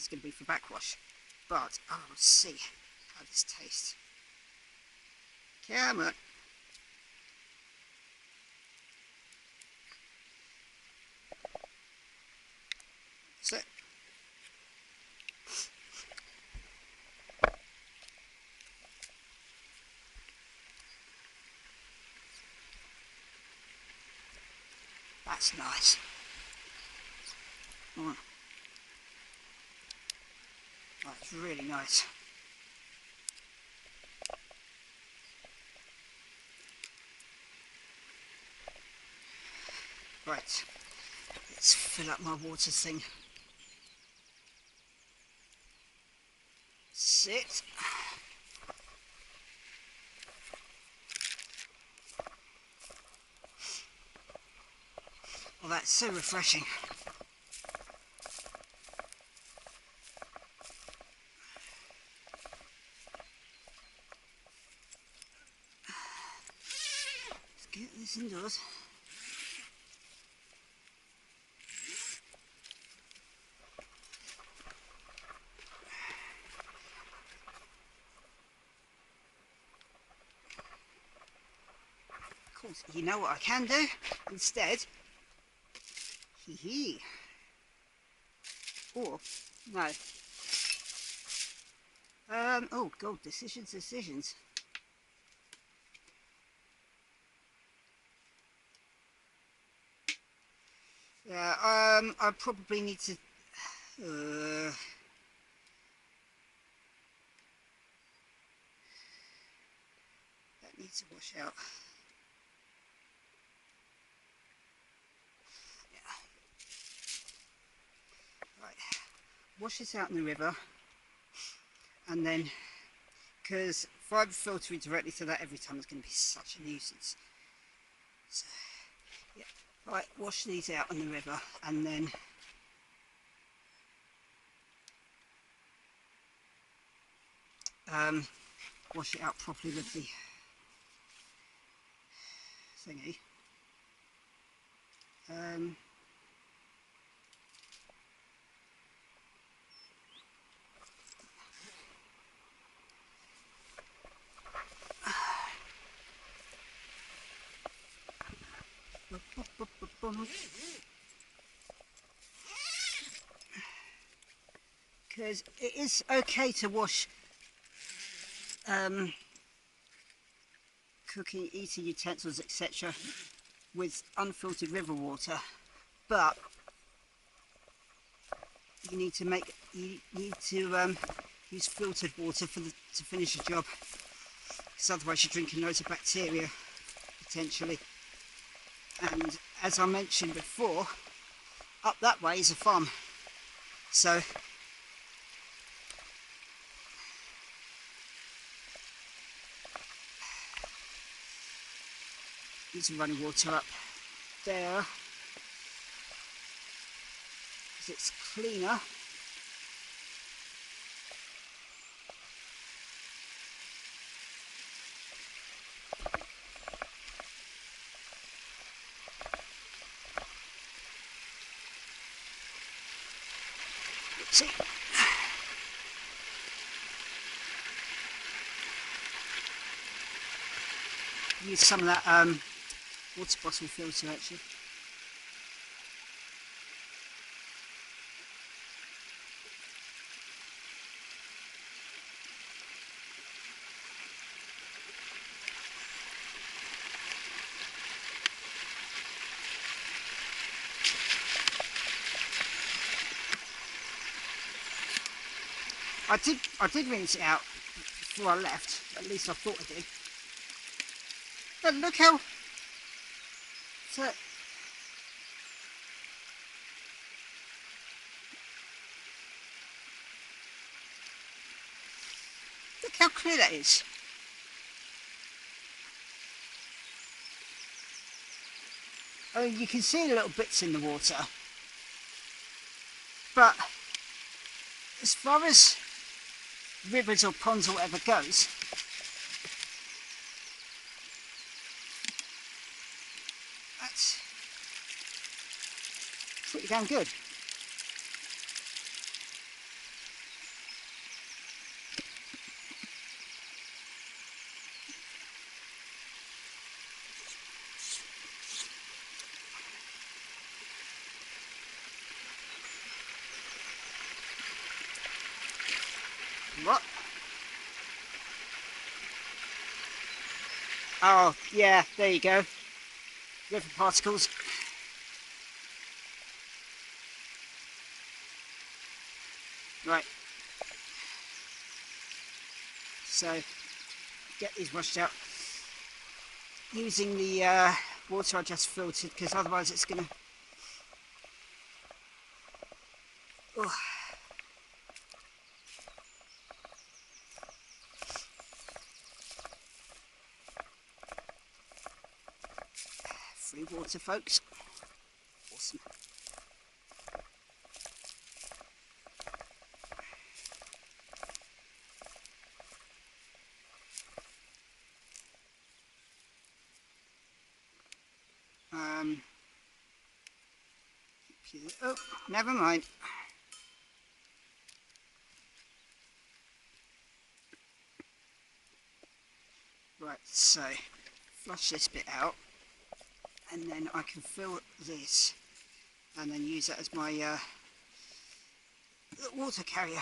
to be for backwash. But oh, let's see how this tastes. Come on. So that's nice. Oh, that's really nice. Right, let's fill up my water thing. Sit. Oh, that's so refreshing. Let's get this indoors. Of course, you know what I can do instead? Hee hee. Or, no. Oh god, decisions. Yeah, I probably need to, that needs to wash out. Yeah. Right, wash this out in the river, and then, because if I filter it directly to that every time, it's going to be such a nuisance. So, yeah, right, wash these out in the river, and then wash it out properly with the thingy. Because it is okay to wash cooking, eating utensils, etc. with unfiltered river water, but you need to use filtered water to finish the job, because otherwise you're drinking loads of bacteria potentially. And as I mentioned before, up that way is a farm, so need some running water up there because it's cleaner. See, use some of that water bottle filter actually. I did rinse it out before I left, at least I thought I did. But look how look how clear that is. I mean, you can see the little bits in the water, but as far as rivers or ponds or whatever goes, that's pretty damn good. What? Oh, yeah, there you go. River particles. Right. So, get these washed out using the water I just filtered, because otherwise it's going to... Oh. Free water, folks. Awesome. Oh, never mind. Right, so flush this bit out, and then I can fill this, and then use that as my water carrier.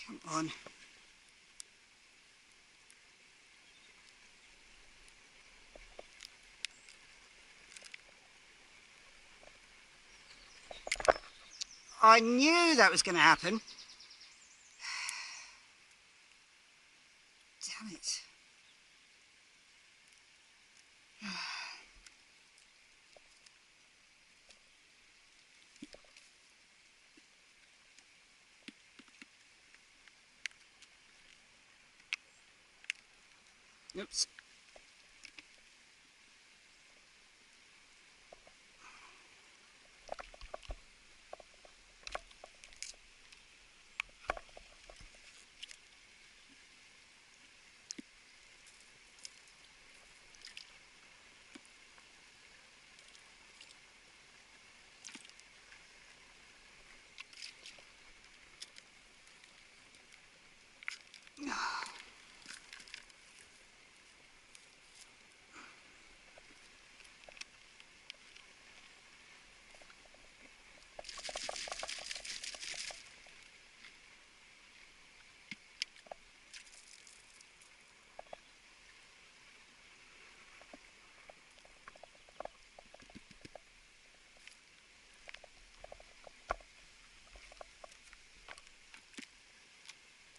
Come on. I knew that was going to happen. Damn it. Oops.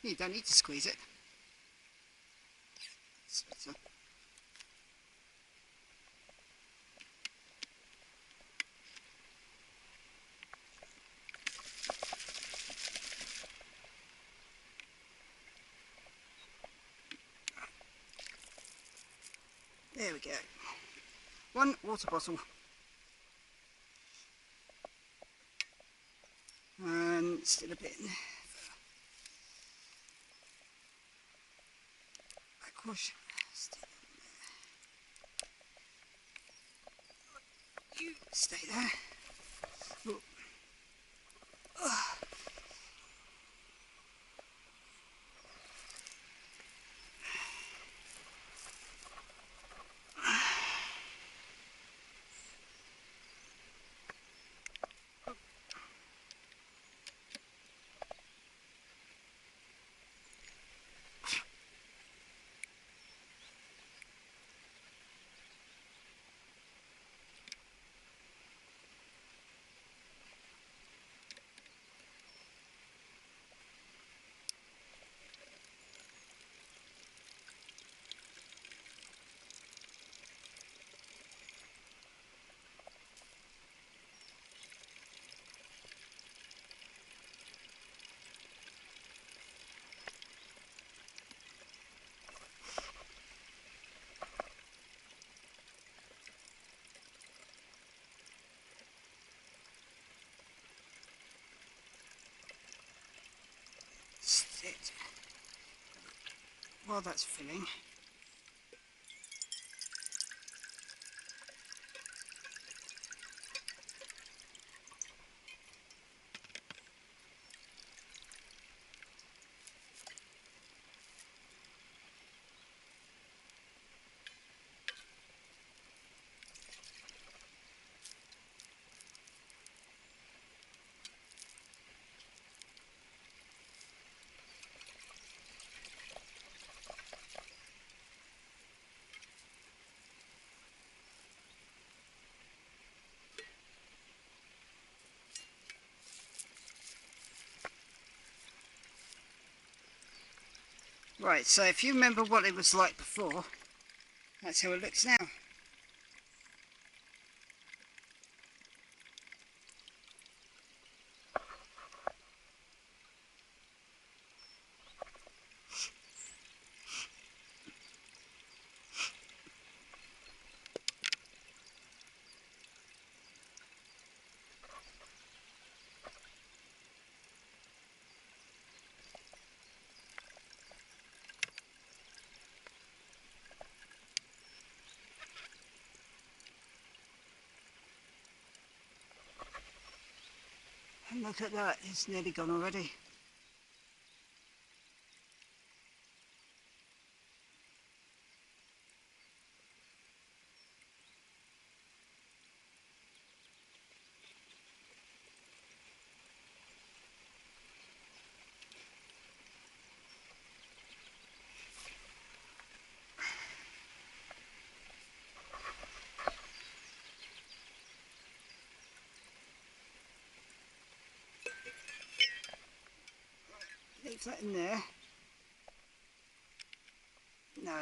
You don't need to squeeze it. There we go. One water bottle. And still a bit in there. Backwash. You stay there. Oh. it. While that's filling, right, so if you remember what it was like before, that's how it looks now. And look at that, it's nearly gone already. Leave that in there. No.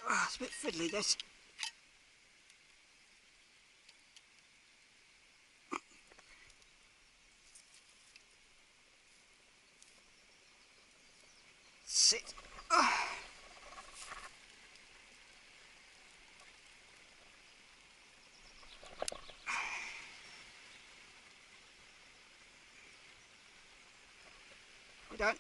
Oh, it's a bit fiddly, this. Sit. Oh. We're done.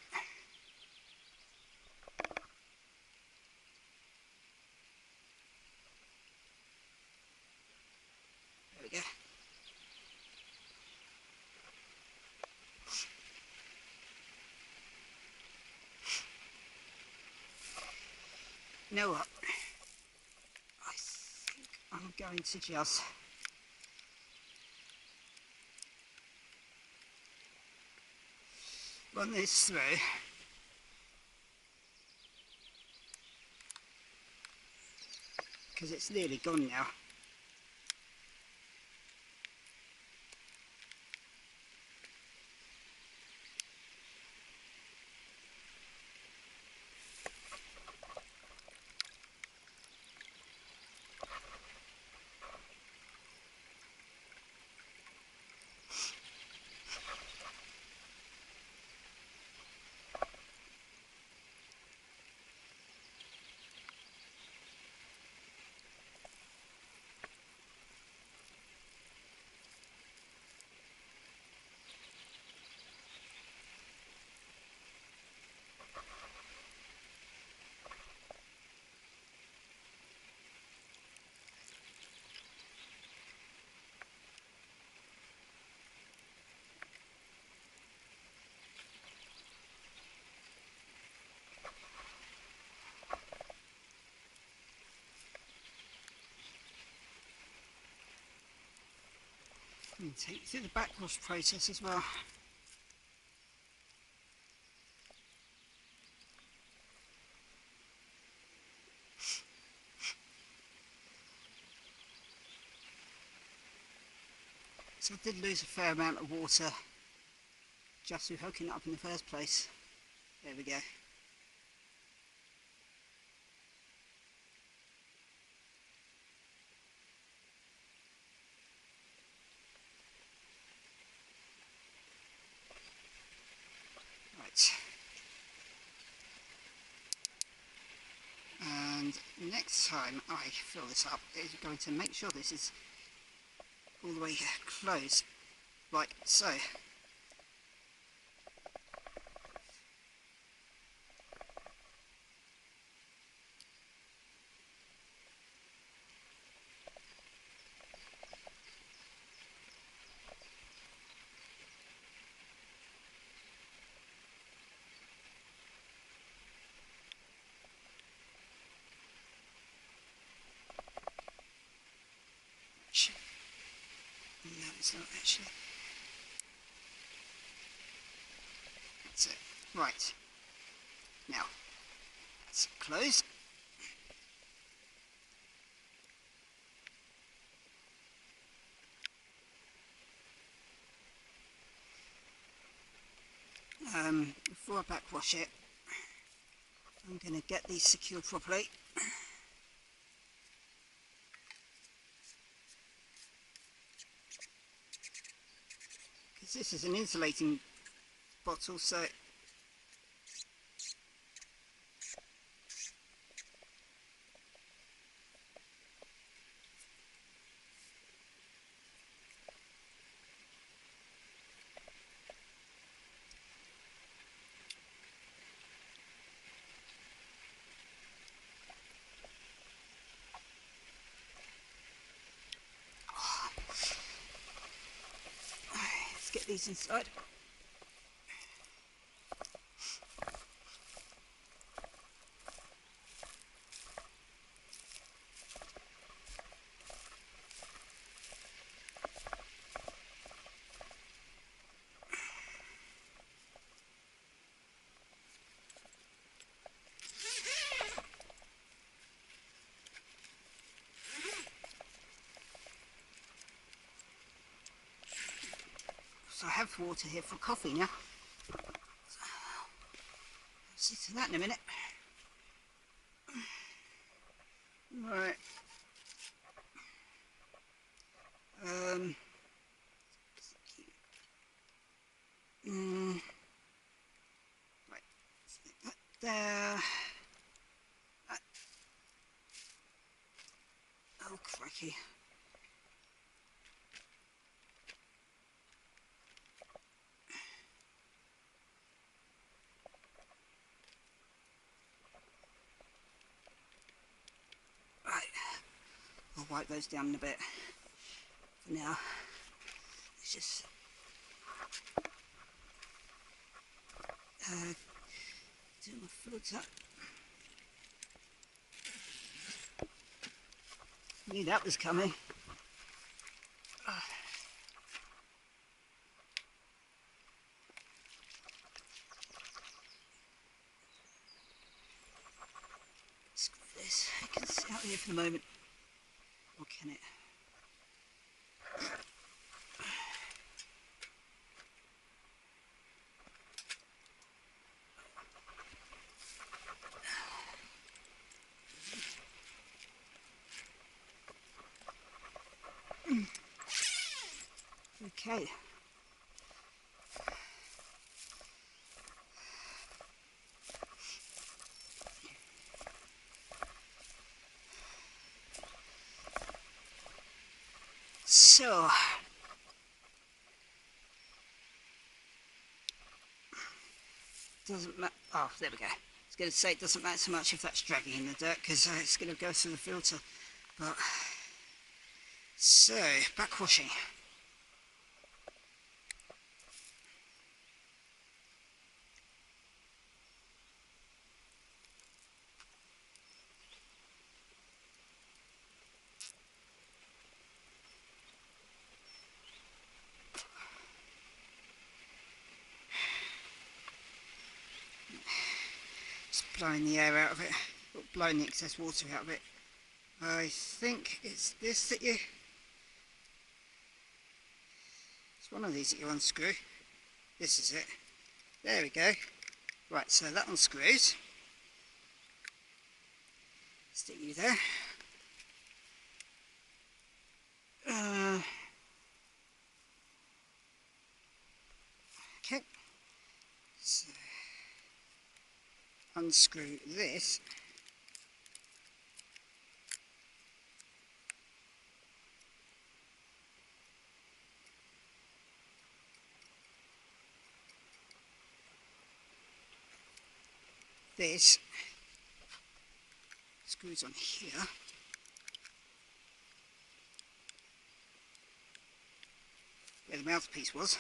There we go. You know what? I think I'm going to just run this through. Because it's nearly gone now. And take you through the backwash process as well. So I did lose a fair amount of water just through hooking it up in the first place. There we go. Right. And next time I fill this up, I'm going to make sure this is all the way closed, like so. No, it's not actually. That's it. Right. Now, let's close. Before I backwash it, I'm going to get these secured properly. Because this is an insulating bottle, so let's get these inside. So I have water here for coffee now. So I'll see to that in a minute. Right. Right. Stick that there. Oh, crikey. Right. I'll wipe those down in a bit. For now, let's just do my filter. Knew that was coming. Screw this. It can sit out here for the moment. Or can it? Okay. So, doesn't matter. Oh, there we go. I was going to say it doesn't matter so much if that's dragging in the dirt because it's going to go through the filter. But so backwashing. Just blowing the air out of it, or blowing the excess water out of it. I think it's this that you. It's one of these that you unscrew. This is it. There we go. Right, so that unscrews. Stick you there. Okay. So unscrew this. This screws on here. Where the mouthpiece was.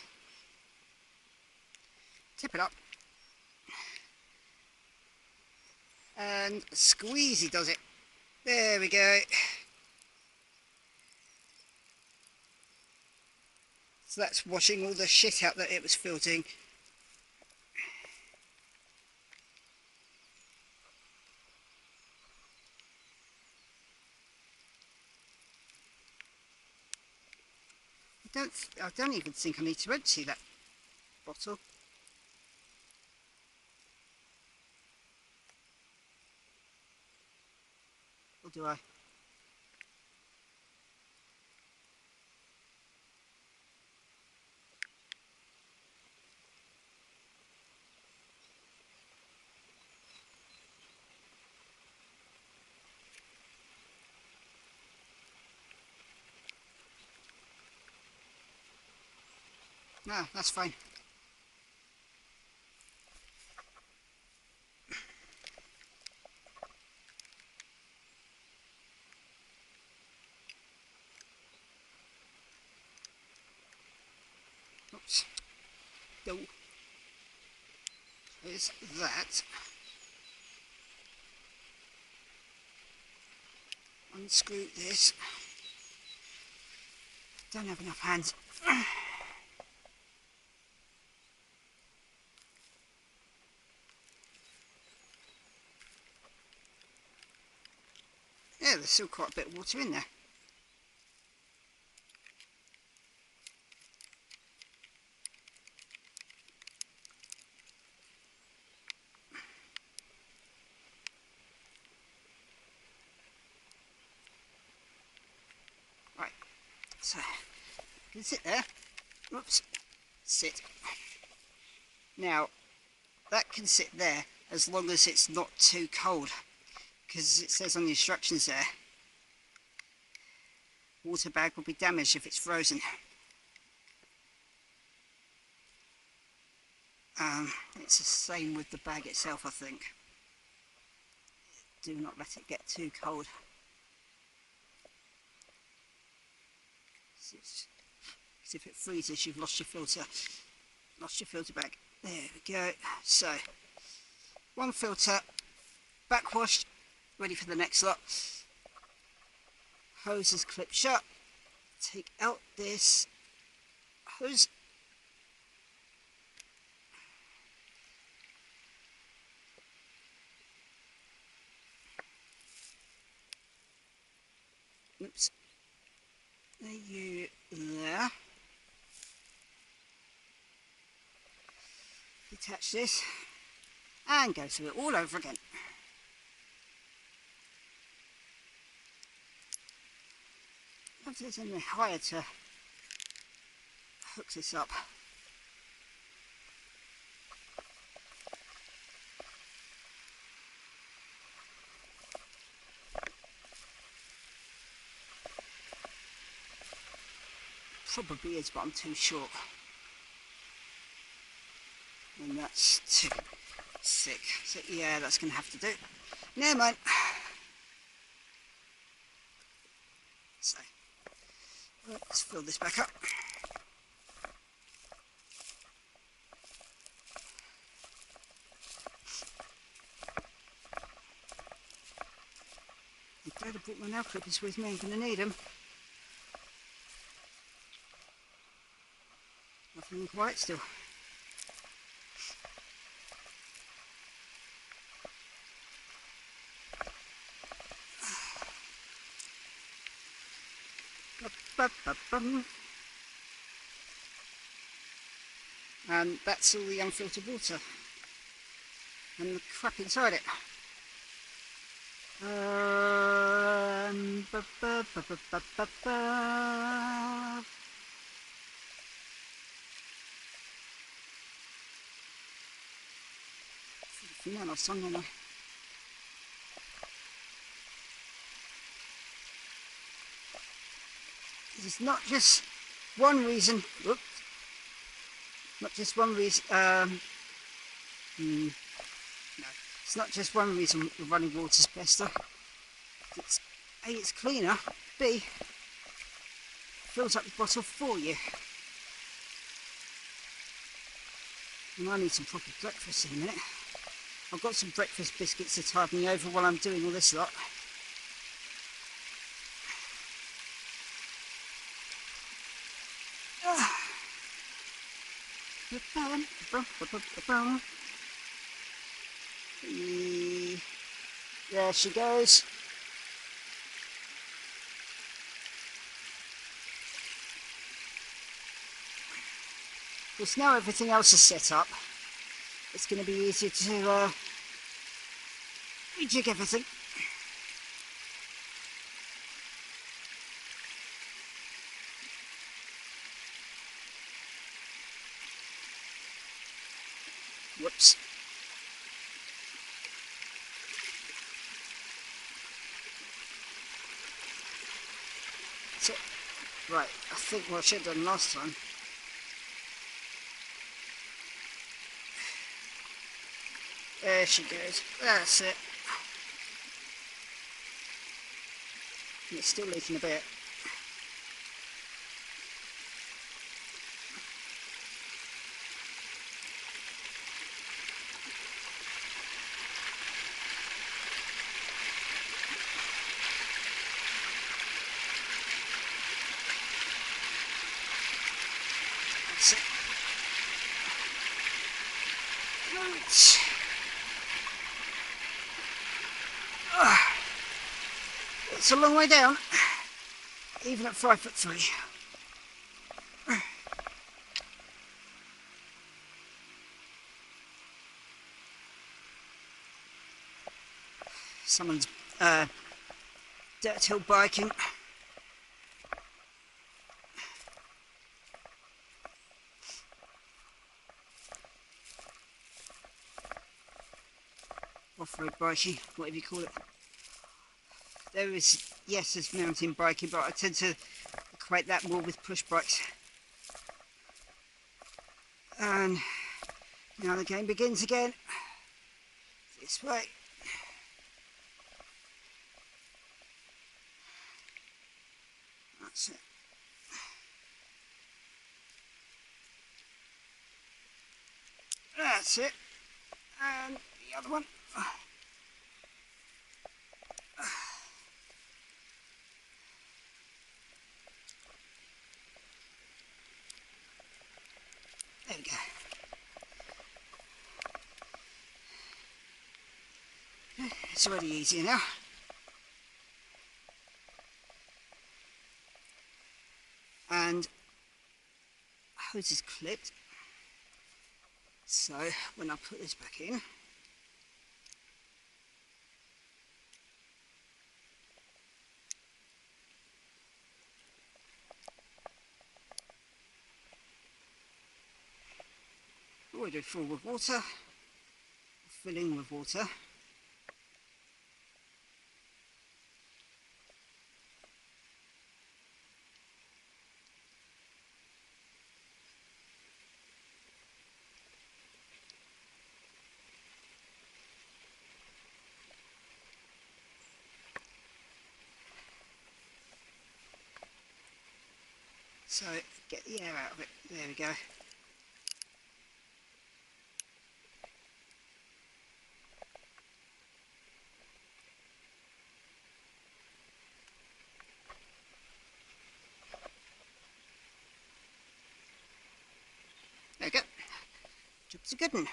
Tip it up. And squeezy does it. There we go. So that's washing all the shit out that it was filtering. I don't even think I need to empty that bottle. Or do I? No, that's fine. Oops. No. Is that. Unscrew this. Don't have enough hands. Yeah, there's still quite a bit of water in there. Right, so you can sit there. Whoops, sit. Now, that can sit there as long as it's not too cold, because it says on the instructions there, water bag will be damaged if it's frozen. It's the same with the bag itself, I think. Do not let it get too cold. Because if it freezes, you've lost your filter bag. There we go. So, one filter, backwashed, ready for the next lot. Hose is clipped shut. Take out this hose. Oops. There you there. Detach this and go through it all over again. I wonder if there's any higher to hook this up. Probably is, but I'm too short. And that's too thick. So yeah, that's going to have to do. Never mind. So, let's fill this back up. I'm glad I brought my nail clippers with me. I'm going to need them. Nothing quiet still. And that's all the unfiltered water and the crap inside it. Ba, ba, ba, ba, ba, ba, ba. No, no song on there. This is not just one reason. Whoops, not just one reason. No, it's not just one reason the running water's better. It's A, it's cleaner. B, fills up the bottle for you. And I need some proper breakfast in a minute. I've got some breakfast biscuits to tide me over while I'm doing all this lot. There she goes. Because now everything else is set up, it's going to be easier to rejig everything. Whoops. So, right, I think what I should have done last time. There she goes. That's it. And it's still leaking a bit. That's it. Right. It's a long way down, even at 5'3". Someone's dirt hill biking. Off-road biking, whatever you call it. There is, yes, there's mountain biking, but I tend to equate that more with push bikes. And now the game begins again. This way. That's it. That's it. And the other one. There we go. It's already easier now. And hose is clipped. So when I put this back in, we do full with water, filling with water. So get the air out of it. There we go. There we go. Job's a good one.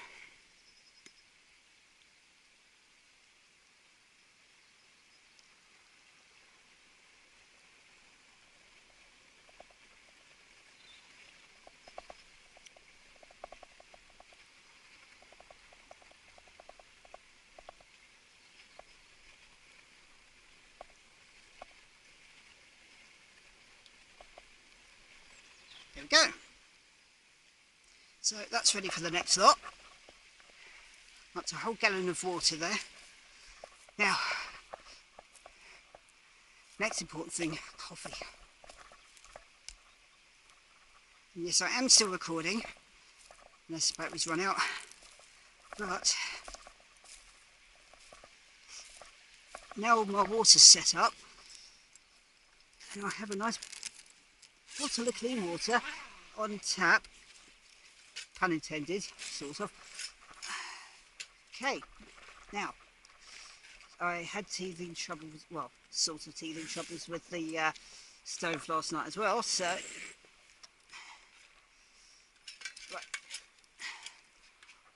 go. So that's ready for the next lot. That's a whole gallon of water there. Now, next important thing, coffee. And yes, I am still recording, unless the batteries run out, but now my water's set up, and I have a nice bottle of clean water on tap, pun intended, sort of. Okay, now, I had teething troubles, well, sort of teething troubles with the stove last night as well, so, right,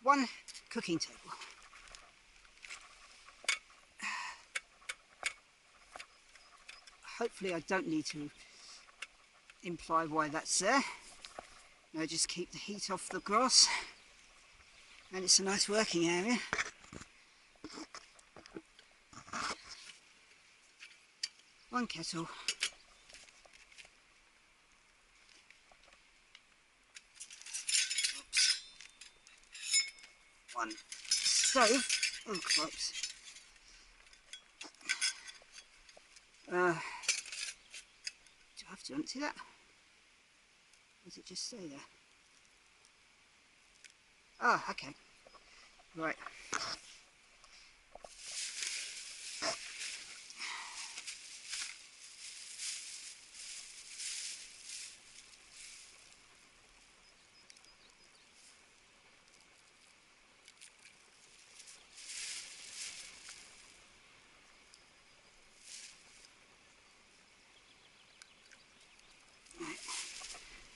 1 cooking table. Hopefully I don't need to imply why that's there. No, just keep the heat off the grass, and it's a nice working area. One kettle. Oops. 1 stove. Oh, close. Do I have to empty that? Or does it just stay there? Oh, okay. Right.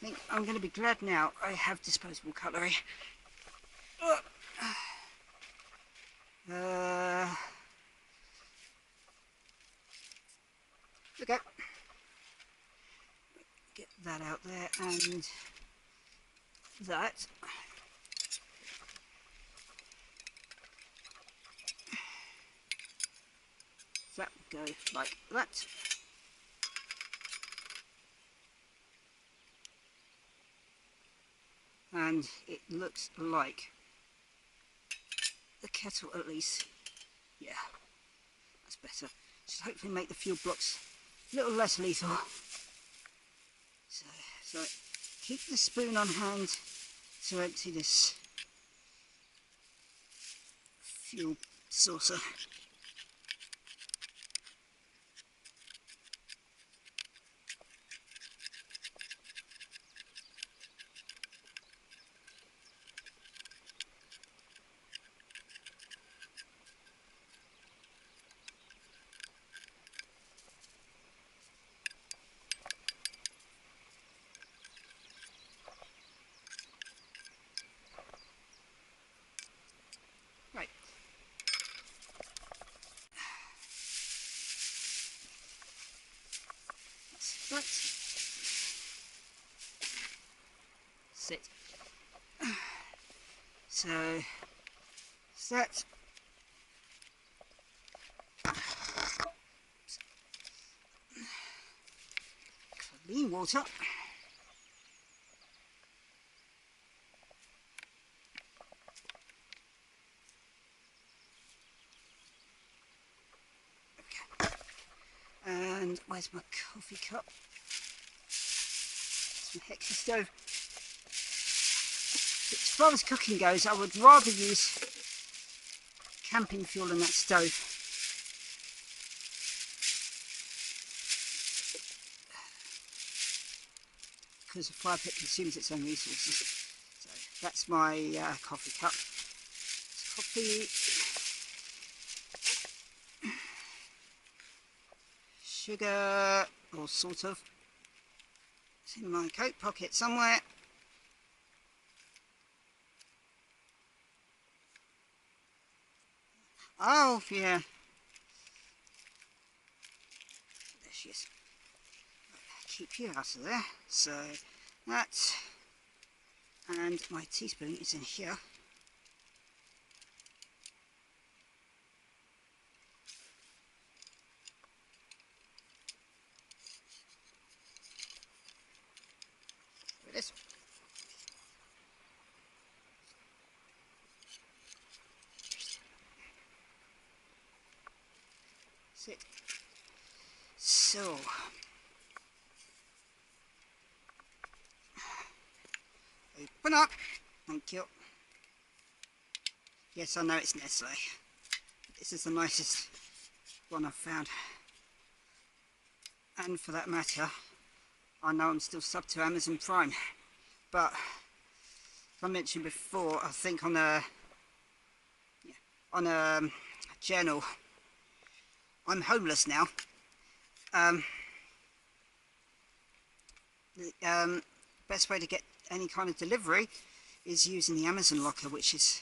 I think I'm going to be glad now I have disposable cutlery. Okay. Get that out there, and that. That would go like that. And it looks like the kettle, at least. Yeah, that's better. Should hopefully make the fuel blocks a little less lethal. So keep the spoon on hand to empty this fuel saucer. Right. That's sit. So that's clean water. Okay. And where's my coffee cup? It's my Hexy stove. As far as cooking goes, I would rather use camping fuel in that stove. Because a fire pit consumes its own resources. So that's my coffee cup. It's coffee, sugar, or sort of. It's in my coat pocket somewhere. Oh yeah. There she is. Keep you out of there. So that, and my teaspoon is in here. There Yes. Sit. So. Open up. Thank you. Yes, I know it's Nestle. This is the nicest one I've found. And for that matter, I know I'm still sub to Amazon Prime. But, as I mentioned before, I think on a journal, I'm homeless now. The best way to get any kind of delivery is using the Amazon locker, which is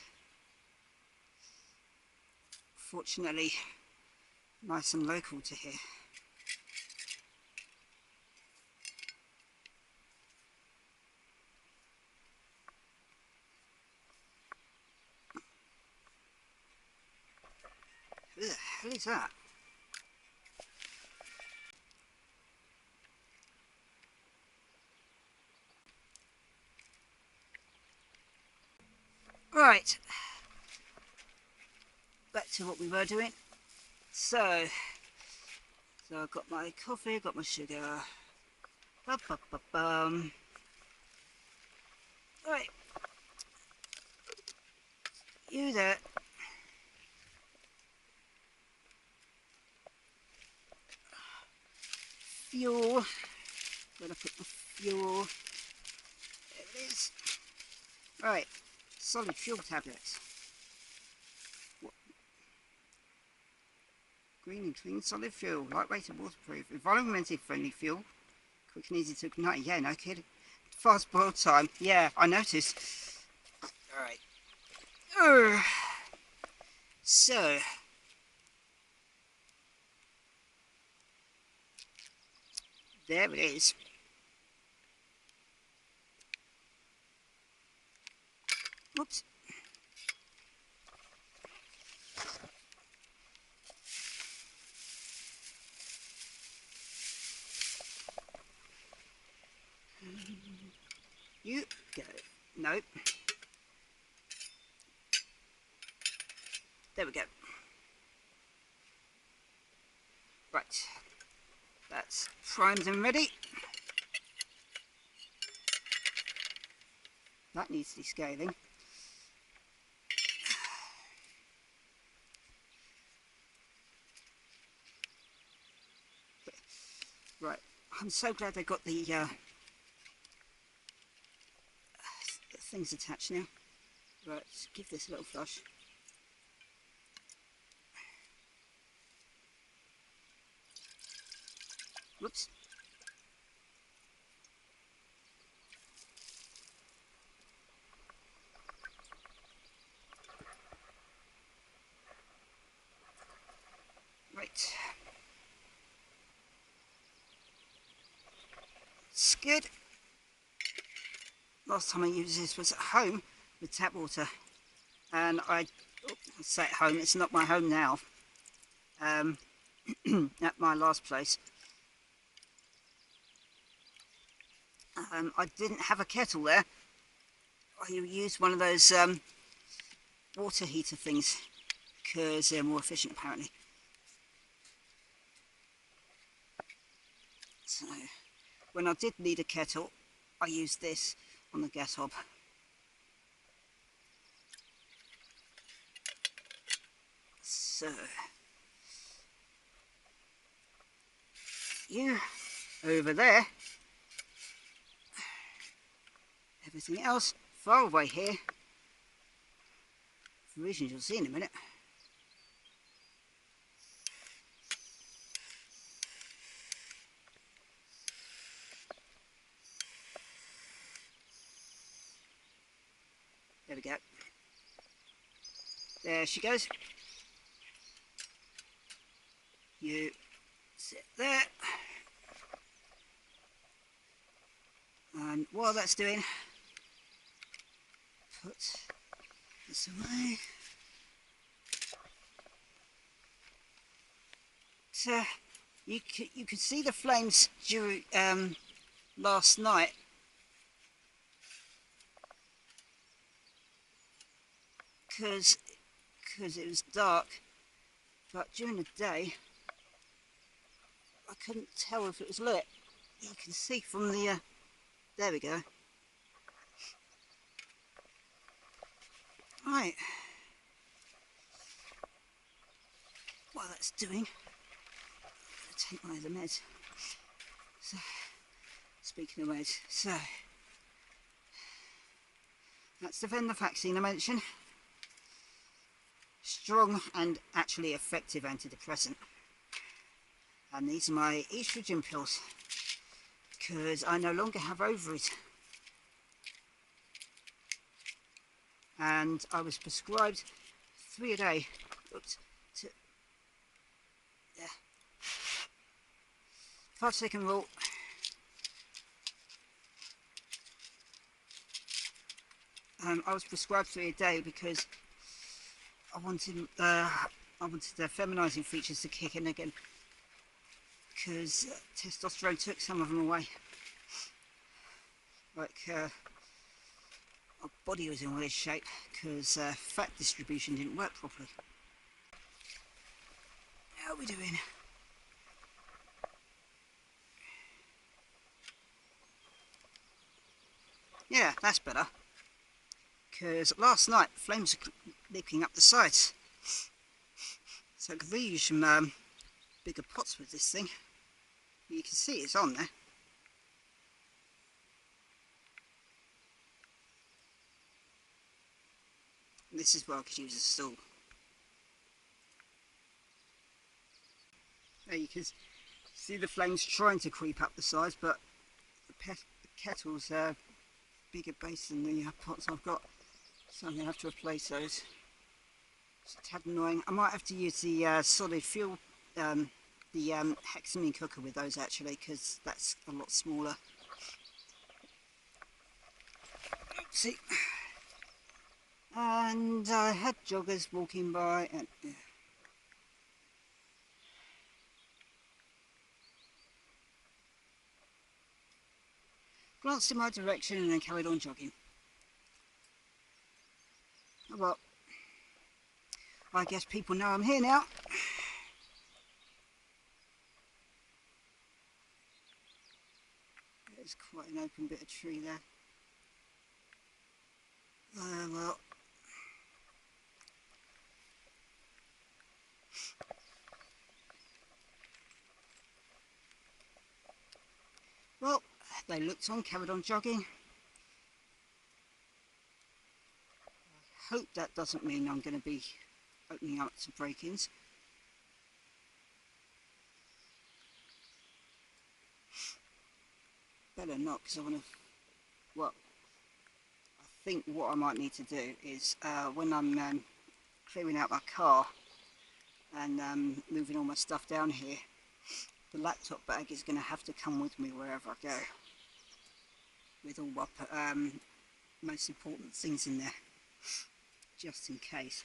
fortunately nice and local to here. Who the hell is that? Right, back to what we were doing. So I've got my coffee, got my sugar. Right, you there. Fuel. Gotta put the fuel. There it is. Right, solid fuel tablets. What? Green and clean solid fuel, lightweight and waterproof, environmentally friendly fuel, quick and easy to ignite. Yeah, no kidding. Fast boil time. Yeah, I noticed. Alright. So, there it is. Whoops. You go. Nope. There we go. Right. That's primed and ready. That needs descaling. Right. I'm so glad they got the things attached now. Right, let's give this a little flush. Whoops. Right. It's good. Last time I used this was at home with tap water. And I say at home, it's not my home now. At my last place. I didn't have a kettle there. I used one of those water heater things because they're more efficient apparently. So when I did need a kettle, I used this on the gas hob. So you over there, everything else far away here. For reasons you'll see in a minute. There we go. There she goes. You sit there. And while that's doing, put this away. So you could see the flames during last night because it was dark, but during the day I couldn't tell if it was lit. You can see from the there we go. Right, what that's doing, I'm going to take one of the meds. So, speaking of meds, so that's the venlafaxine I mentioned. Strong and actually effective antidepressant. And these are my estrogen pills, because I no longer have ovaries. And I was prescribed 3 a day. Oops, yeah. 5-second rule. I was prescribed 3 a day because I wanted the feminising features to kick in again, because testosterone took some of them away. Like my body was in weird shape because fat distribution didn't work properly. How are we doing? Yeah, that's better. Because last night flames were leaking up the sides, so I could really use some bigger pots with this thing. You can see it's on there. This is where I could use a stool. There you can see the flames trying to creep up the sides, but the kettle's bigger base than the pots I've got, so I'm going to have to replace those. It's a tad annoying. I might have to use the solid fuel, the hexamine cooker with those actually, because that's a lot smaller. See, and I had joggers walking by, and glanced in my direction and then carried on jogging. Well, I guess people know I'm here now. There's quite an open bit of tree there. Well. Well, they looked on, carried on jogging. I hope that doesn't mean I'm going to be opening up to break-ins. Better not, because I want to, well, I think what I might need to do is when I'm clearing out my car and moving all my stuff down here, the laptop bag is going to have to come with me wherever I go, with all my most important things in there, just in case.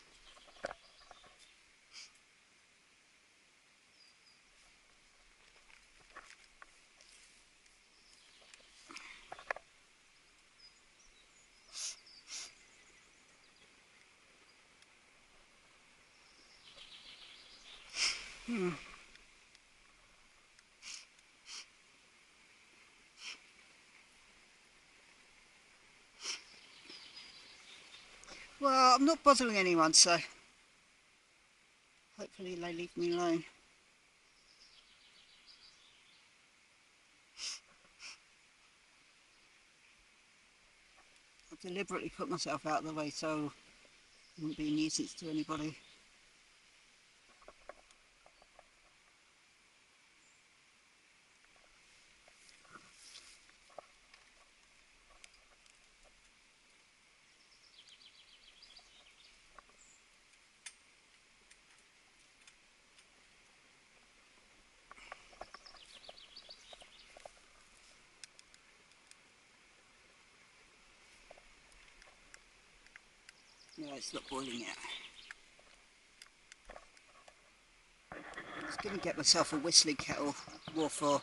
Well, I'm not bothering anyone, so hopefully they leave me alone. I deliberately put myself out of the way so I wouldn't be a nuisance to anybody. No, it's not boiling yet. I was going to get myself a whistling kettle more for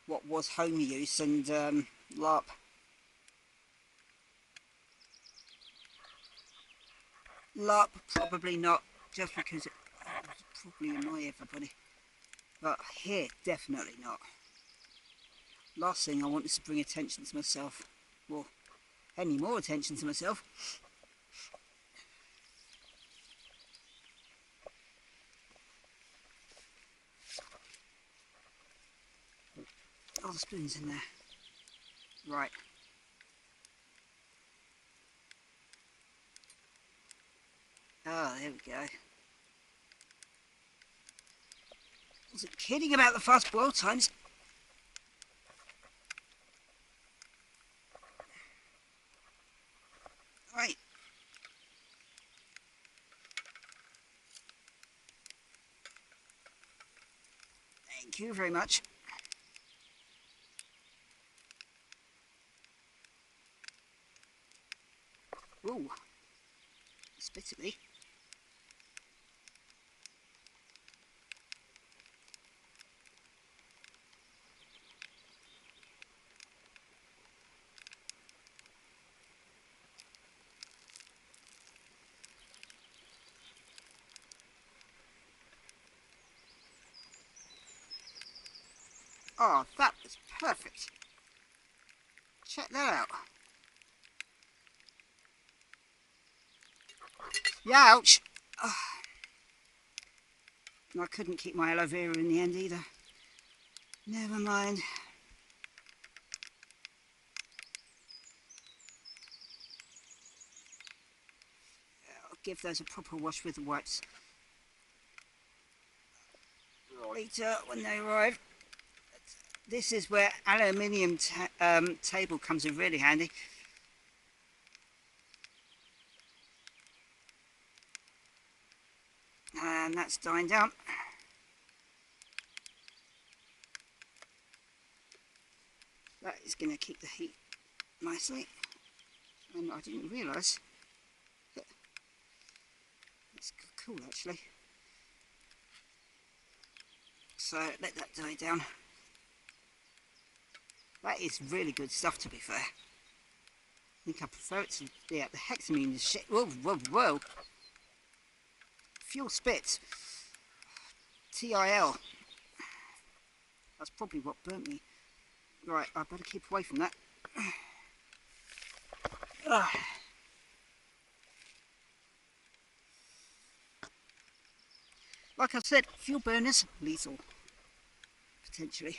what was home use and LARP. Larp, probably not, just because it would probably annoy everybody. But here, definitely not. Last thing I want is to bring attention to myself. Well, any more attention to myself. Oh, the spoon's in there. Right. Oh, there we go. Wasn't kidding about the fast boil times. Right. Thank you very much. Ooh. Spit at me. Oh, that was perfect. Check that out. Youch! Oh. I couldn't keep my aloe vera in the end either. Never mind. I'll give those a proper wash with the wipes later when they arrive. This is where aluminium table comes in really handy. And that's dying down. That is going to keep the heat nicely. And I didn't realise that it's cool actually. So let that die down. That is really good stuff, to be fair. I think I prefer it to the hexamine shit. Whoa, whoa, whoa. Fuel spits. TIL. That's probably what burnt me. Right, I better keep away from that. Like I said, fuel burners, lethal. Potentially.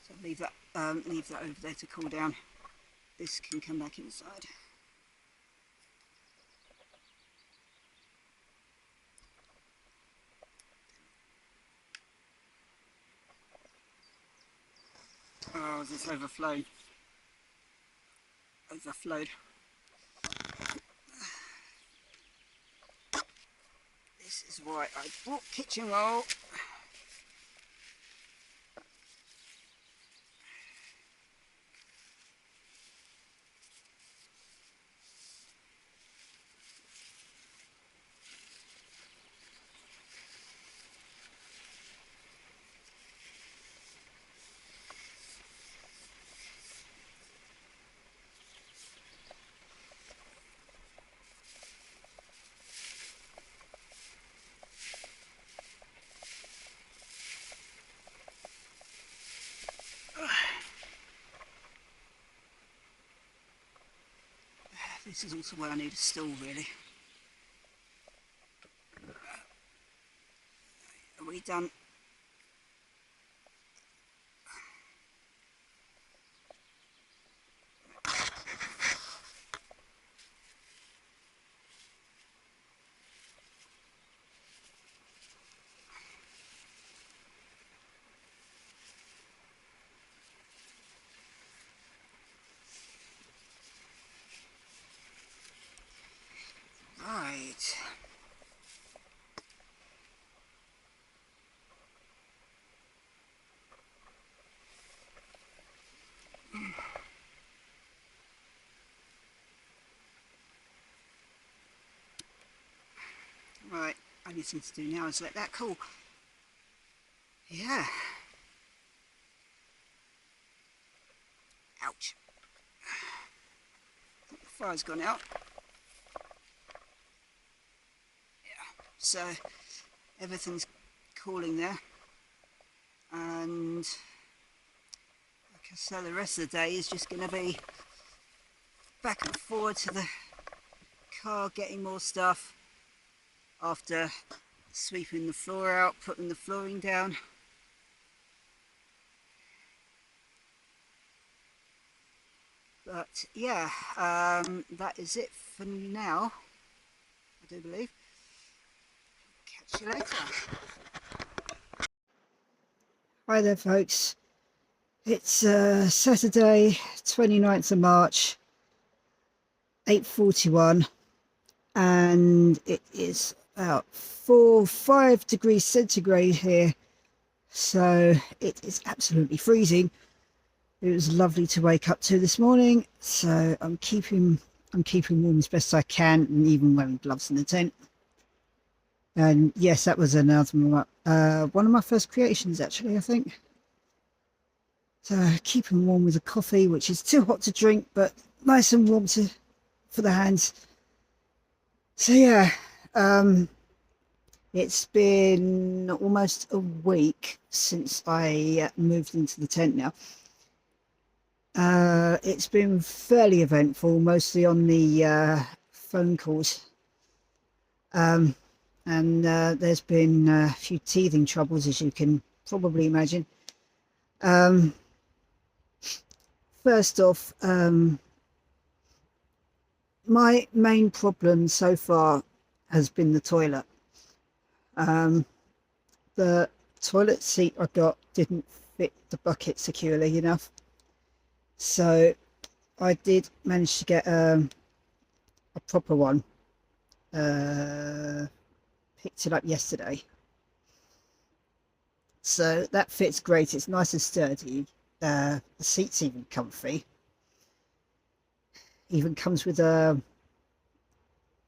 So leave that over there to cool down. This can come back inside. Oh, it's overflowed. Overflowed. This is why I bought kitchen roll. This is also where I need a stool, really. Are we done? Right. Right, only thing to do now is let that cool. Yeah. Ouch. The fire's gone out. Yeah. So everything's cooling there. And like I say, the rest of the day is just going to be back and forward to the car getting more stuff after sweeping the floor out, putting the flooring down. But yeah, that is it for now, I do believe. Catch you later. Hi there folks, it's Saturday 29th of March, 8:41, and it is about 5 degrees centigrade here, so it is absolutely freezing. It was lovely to wake up to this morning, so I'm keeping warm as best I can, and even wearing gloves in the tent. And yes, that was another one of my first creations, actually, I think. So keeping warm with a coffee, which is too hot to drink, but nice and warm for the hands. So yeah, it's been almost a week since I moved into the tent now. It's been fairly eventful, mostly on the phone calls. And there's been a few teething troubles, as you can probably imagine. First off, my main problem so far has been the toilet. The toilet seat I got didn't fit the bucket securely enough, so I did manage to get a proper one. Picked it up yesterday, so that fits great. It's nice and sturdy. The seat's even comfy. Even comes with a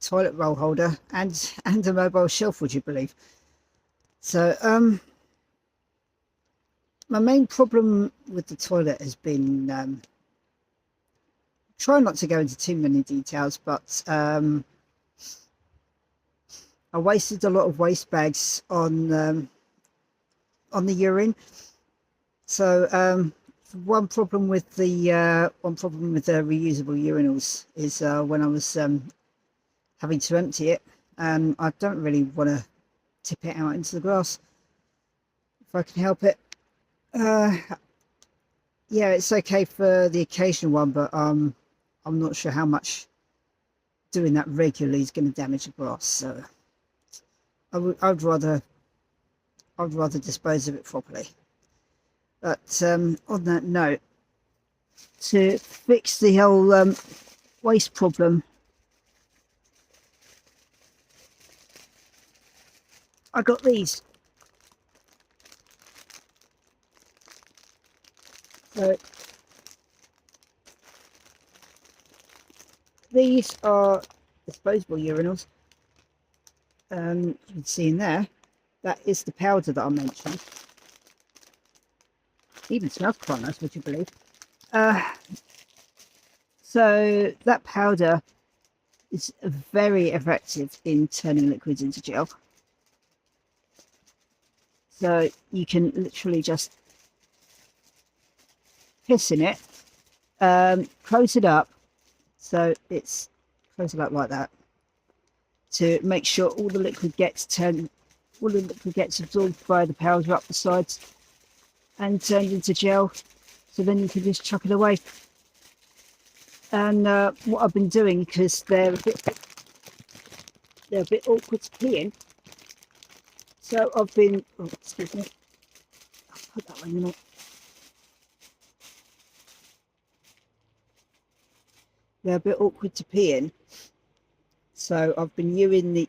toilet roll holder and a mobile shelf, would you believe? So my main problem with the toilet has been, try not to go into too many details, but I wasted a lot of waste bags on the urine. So one problem with the reusable urinals is when I was having to empty it, and I don't really want to tip it out into the grass if I can help it. Yeah, it's okay for the occasional one, but I'm not sure how much doing that regularly is going to damage the grass. So I'd rather dispose of it properly. But on that note, to fix the whole waste problem, I got these. So these are disposable urinals. You can see in there, that is the powder that I mentioned. Even smells quite nice, would you believe? So that powder is very effective in turning liquids into gel. So you can literally just piss in it, close it up, so it's close it up like that, to make sure all the liquid gets absorbed by the powder up the sides and turned into gel. So then you can just chuck it away. And what I've been doing, because they're a bit awkward to pee in, so I've been, oh, excuse me, I'll put that one in a minute. They're a bit awkward to pee in, so I've been using the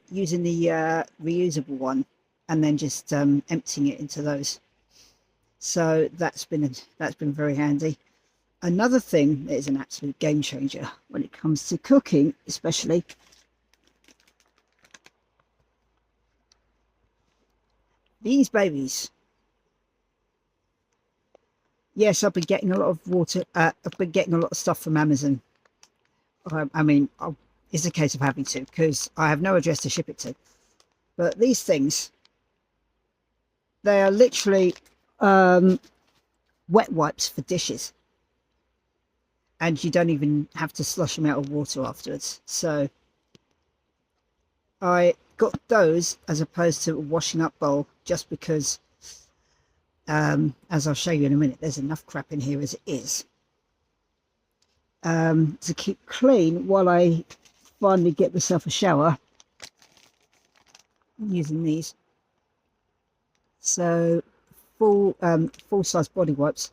reusable one, and then just emptying it into those. So that's been very handy. Another thing that is an absolute game changer when it comes to cooking, especially, These babies. Yes, I've been getting a lot of water. I've been getting a lot of stuff from Amazon. I mean, it's a case of having to, because I have no address to ship it to. But these things, they are literally wet wipes for dishes. And you don't even have to slush them out of water afterwards. So I got those as opposed to a washing up bowl, just because, as I'll show you in a minute, there's enough crap in here as it is. To keep clean while I finally get myself a shower, I'm using these. So full size body wipes.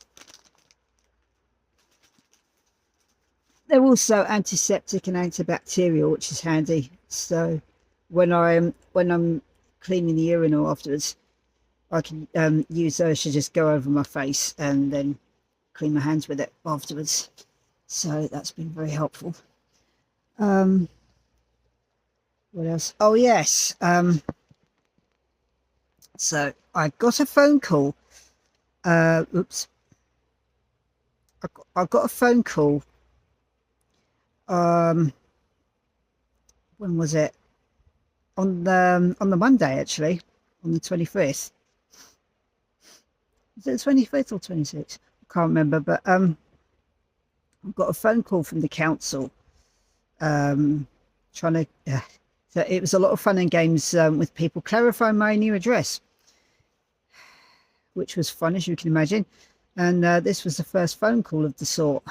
They're also antiseptic and antibacterial, which is handy. So when I'm cleaning the urinal afterwards, I can use those to just go over my face and then clean my hands with it afterwards. So that's been very helpful. What else? Oh yes. So I got a phone call. Oops. I got a phone call. When was it? On the Monday, actually, on the 25th. Is it the 25th or 26th? I can't remember, but I got a phone call from the council, trying to. So it was a lot of fun and games with people clarifying my new address, which was fun, as you can imagine. And this was the first phone call of the sort.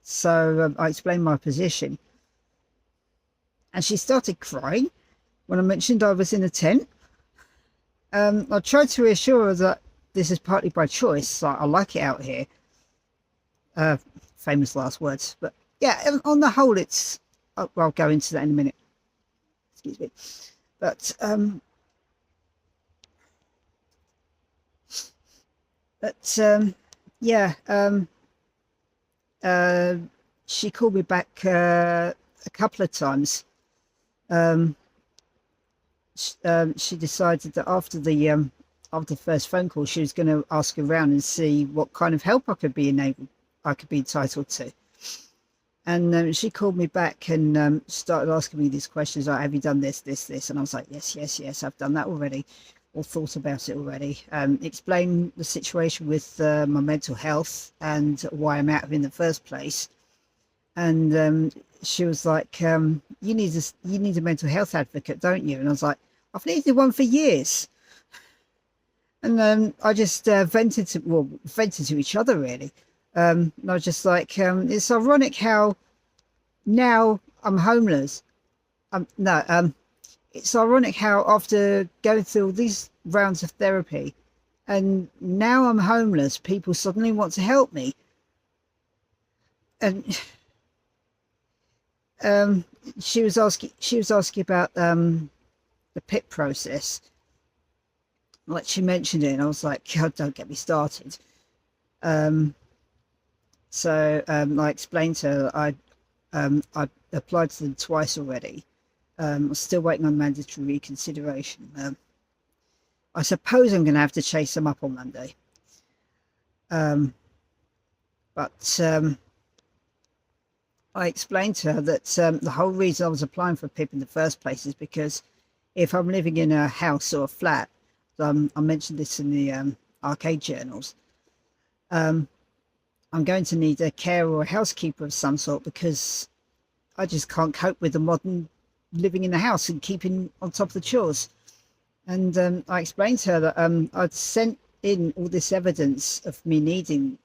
So I explained my position, and she started crying when I mentioned I was in a tent. I tried to reassure her that this is partly by choice. I like it out here. Famous last words. But yeah, on the whole, it's... I'll go into that in a minute. Excuse me. But yeah. She called me back a couple of times. She decided that after the first phone call, she was going to ask around and see what kind of help I could be entitled to. And she called me back and started asking me these questions like, have you done this, and I was like, yes, I've done that already, or thought about it already. Explain the situation with my mental health and why I'm out of it in the first place. And she was like, you need a mental health advocate, don't you? And I was like, I've needed one for years. And then I just vented to each other, really. And I was just like, it's ironic how now I'm homeless. It's ironic how after going through all these rounds of therapy and now I'm homeless, people suddenly want to help me. And she was asking about the PIP process. Like, she mentioned it, and I was like, God, don't get me started. So I explained to her that I applied to them twice already. I'm still waiting on mandatory reconsideration. I suppose I'm going to have to chase them up on Monday. But I explained to her that the whole reason I was applying for PIP in the first place is because if I'm living in a house or a flat, I mentioned this in the arcade journals, I'm going to need a carer or a housekeeper of some sort, because I just can't cope with the modern living in the house and keeping on top of the chores. And I explained to her that I'd sent in all this evidence of me needing,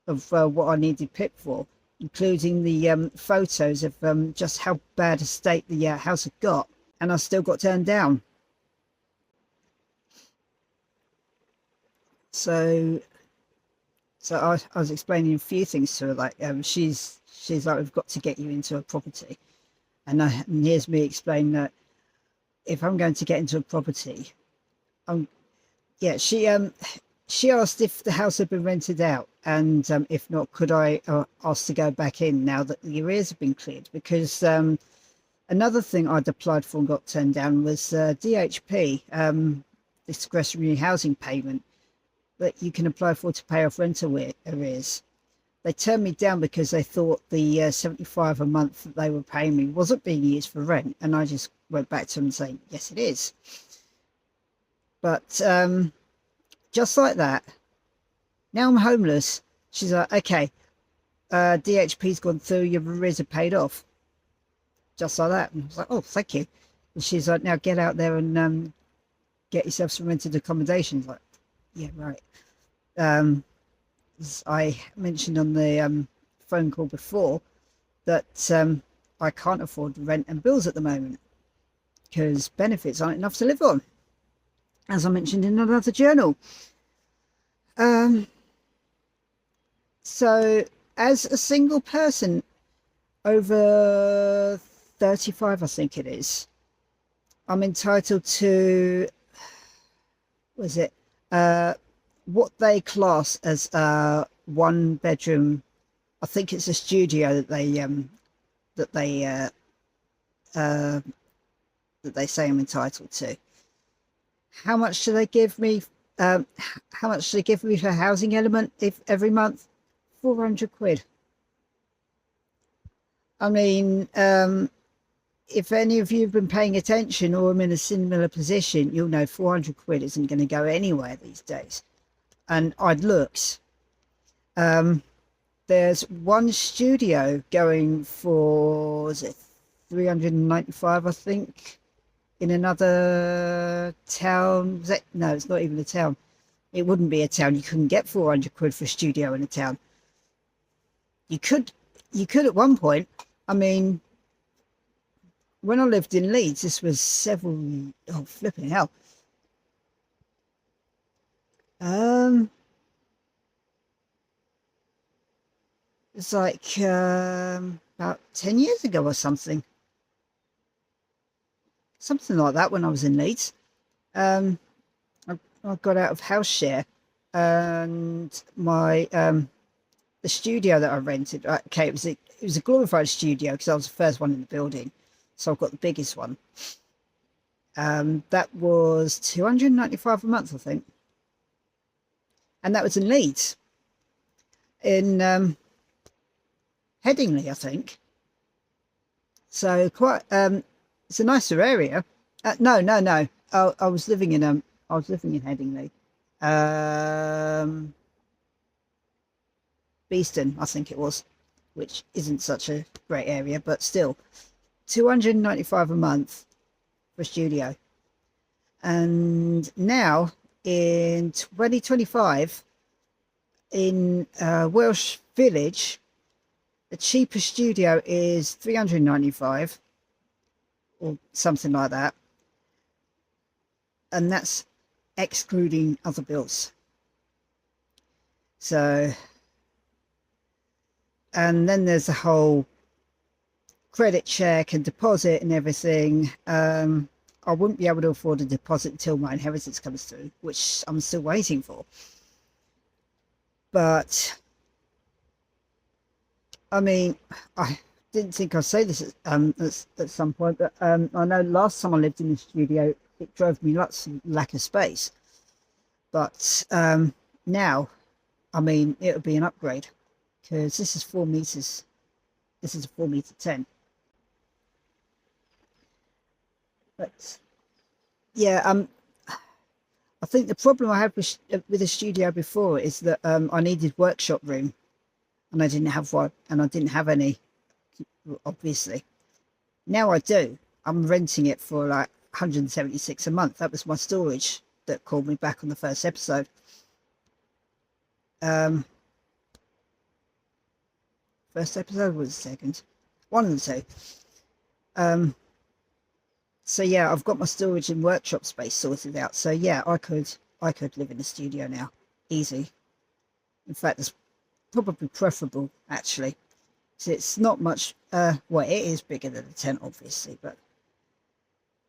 of what I needed PIP for, including the photos of just how bad a state the house had got, and I still got turned down. So I was explaining a few things to her, like she's like, we've got to get you into a property, and here's me explaining that if I'm going to get into a property, she asked if the house had been rented out, and if not, could I ask to go back in now that the arrears have been cleared, because another thing I'd applied for and got turned down was DHP. discretionary housing payment that you can apply for to pay off rental arrears. They turned me down because they thought the 75 a month that they were paying me wasn't being used for rent, and I just went back to them and saying, yes, it is. But just like that, now I'm homeless. She's like, okay, DHP's gone through, your arrears are paid off. Just like that. And I was like, oh, thank you. And she's like, now get out there and get yourself some rented accommodation. Like, yeah, right. As I mentioned on the phone call before, that I can't afford rent and bills at the moment because benefits aren't enough to live on, as I mentioned in another journal. So as a single person over 35, I think it is, I'm entitled to, what they class as a 1 bedroom. I think it's a studio that they say I'm entitled to. How much do they give me? How much do they give me for housing element every month? 400 quid. I mean, if any of you have been paying attention or I'm in a similar position, you'll know 400 quid isn't going to go anywhere these days. And I'd looked. There's one studio going for, is it 395, I think, in another town. No, it's not even a town. It wouldn't be a town. You couldn't get 400 quid for a studio in a town. You could at one point. I mean, when I lived in Leeds, this was flipping hell. It's like about 10 years ago or something like that, when I was in Leeds. I got out of house share, and my the studio that I rented, okay, it was a glorified studio because I was the first one in the building, so I've got the biggest one. That was 295 a month, I think, and that was in Leeds, in Headingley, I think. So quite it's a nicer area. No, I was living in Headingley. Beeston, I think it was, which isn't such a great area, but still 295 a month for a studio. And now in 2025 in Welsh Village, the cheapest studio is 395 or something like that, and that's excluding other bills. So, and then there's the whole credit check and deposit and everything. I wouldn't be able to afford a deposit until my inheritance comes through, which I'm still waiting for. But I mean, I didn't think I'd say this at some point, but I know last time I lived in the studio, it drove me nuts, lack of space. But now, I mean, it would be an upgrade, because this is 4 meters. This is a 4 meter tent. But yeah, I think the problem I had with the studio before is that I needed workshop room, and I didn't have one, and I didn't have any, obviously. Now I do. I'm renting it for like 176 a month. That was my storage that called me back on the first episode. First episode was the second, one of the two. So yeah, I've got my storage and workshop space sorted out. So yeah, I could live in a studio now, easy. In fact, it's probably preferable, actually. So it's not much. Well, it is bigger than a tent, obviously, but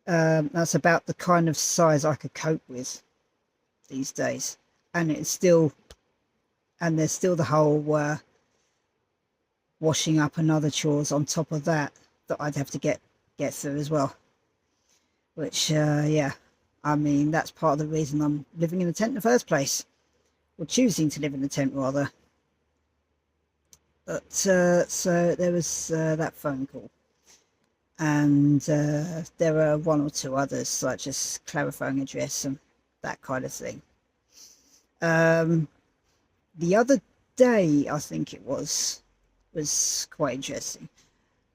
that's about the kind of size I could cope with these days. And there's still the whole washing up and other chores on top of that I'd have to get through as well. Which yeah, I mean, that's part of the reason I'm living in a tent in the first place, or choosing to live in a tent rather. But so there was that phone call, and there were one or two others, like just clarifying address and that kind of thing. The other day, I think it was quite interesting.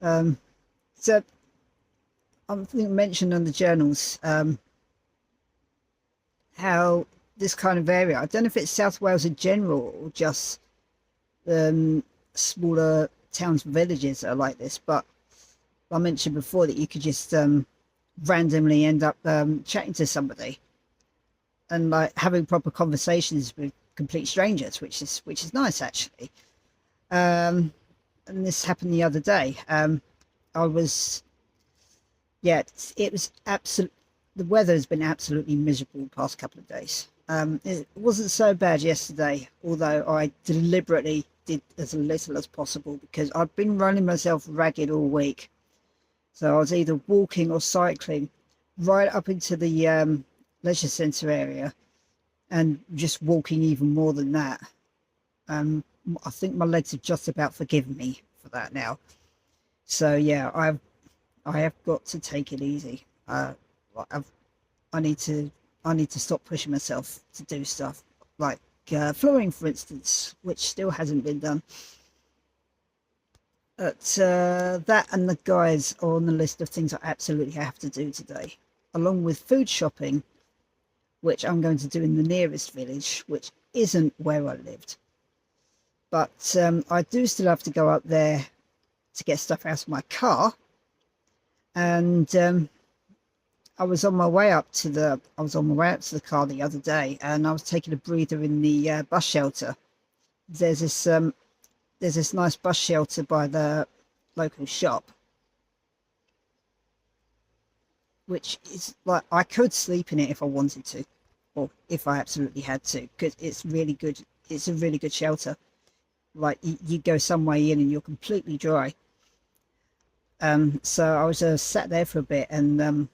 So I think I mentioned on the journals how this kind of area, I don't know if it's South Wales in general or just smaller towns and villages that are like this, but I mentioned before that you could just randomly end up chatting to somebody and like having proper conversations with complete strangers, which is nice actually. And this happened the other day. I was, yeah, it was absolute. The weather has been absolutely miserable the past couple of days. It wasn't so bad yesterday, although I deliberately did as little as possible because I've been running myself ragged all week. So I was either walking or cycling right up into the leisure centre area, and just walking even more than that. I think my legs have just about forgiven me for that now. So yeah, I have got to take it easy. I need to stop pushing myself to do stuff like flooring, for instance, which still hasn't been done. But that and the guys are on the list of things I absolutely have to do today, along with food shopping, which I'm going to do in the nearest village, which isn't where I lived. But I do still have to go up there to get stuff out of my car. And I was on my way up to the car the other day, and I was taking a breather in the bus shelter. There's this nice bus shelter by the local shop, which is like I could sleep in it if I wanted to, or if I absolutely had to, because it's really good. It's a really good shelter. Like you go some way in and you're completely dry. So I was sat there for a bit, and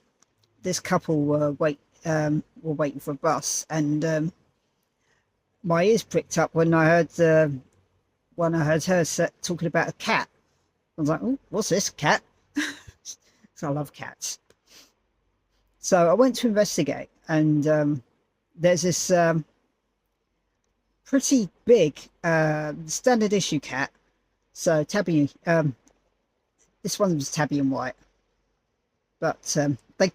this couple were waiting for a bus, and my ears pricked up when I heard her talking about a cat. I was like, "Oh, what's this cat?" So I love cats. So I went to investigate, and there's this pretty big standard issue cat. So tabby, this one was tabby and white, but they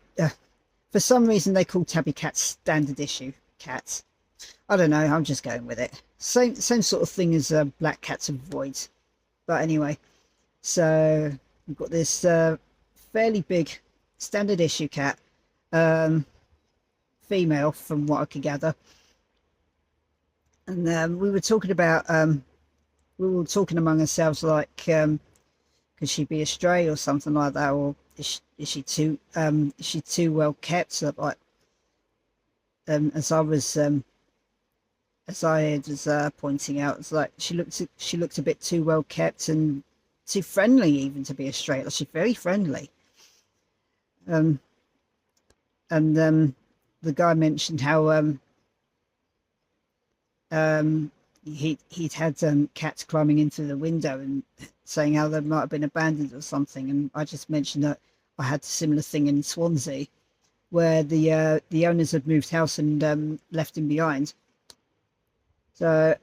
for some reason they call tabby cats standard issue cats. I don't know, I'm just going with it. Same sort of thing as black cats and voids. But anyway, so we've got this fairly big standard issue cat, female from what I could gather. And we were talking about, we were talking among ourselves like, could she be a stray or something like that, or is she too well kept? So like, as I was pointing out, it's like she looked a bit too well kept and too friendly even to be a stray. Like, she's very friendly. And the guy mentioned how he'd had cats climbing into the window and saying how they might have been abandoned or something. And I just mentioned that I had a similar thing in Swansea, where the owners had moved house and left him behind. So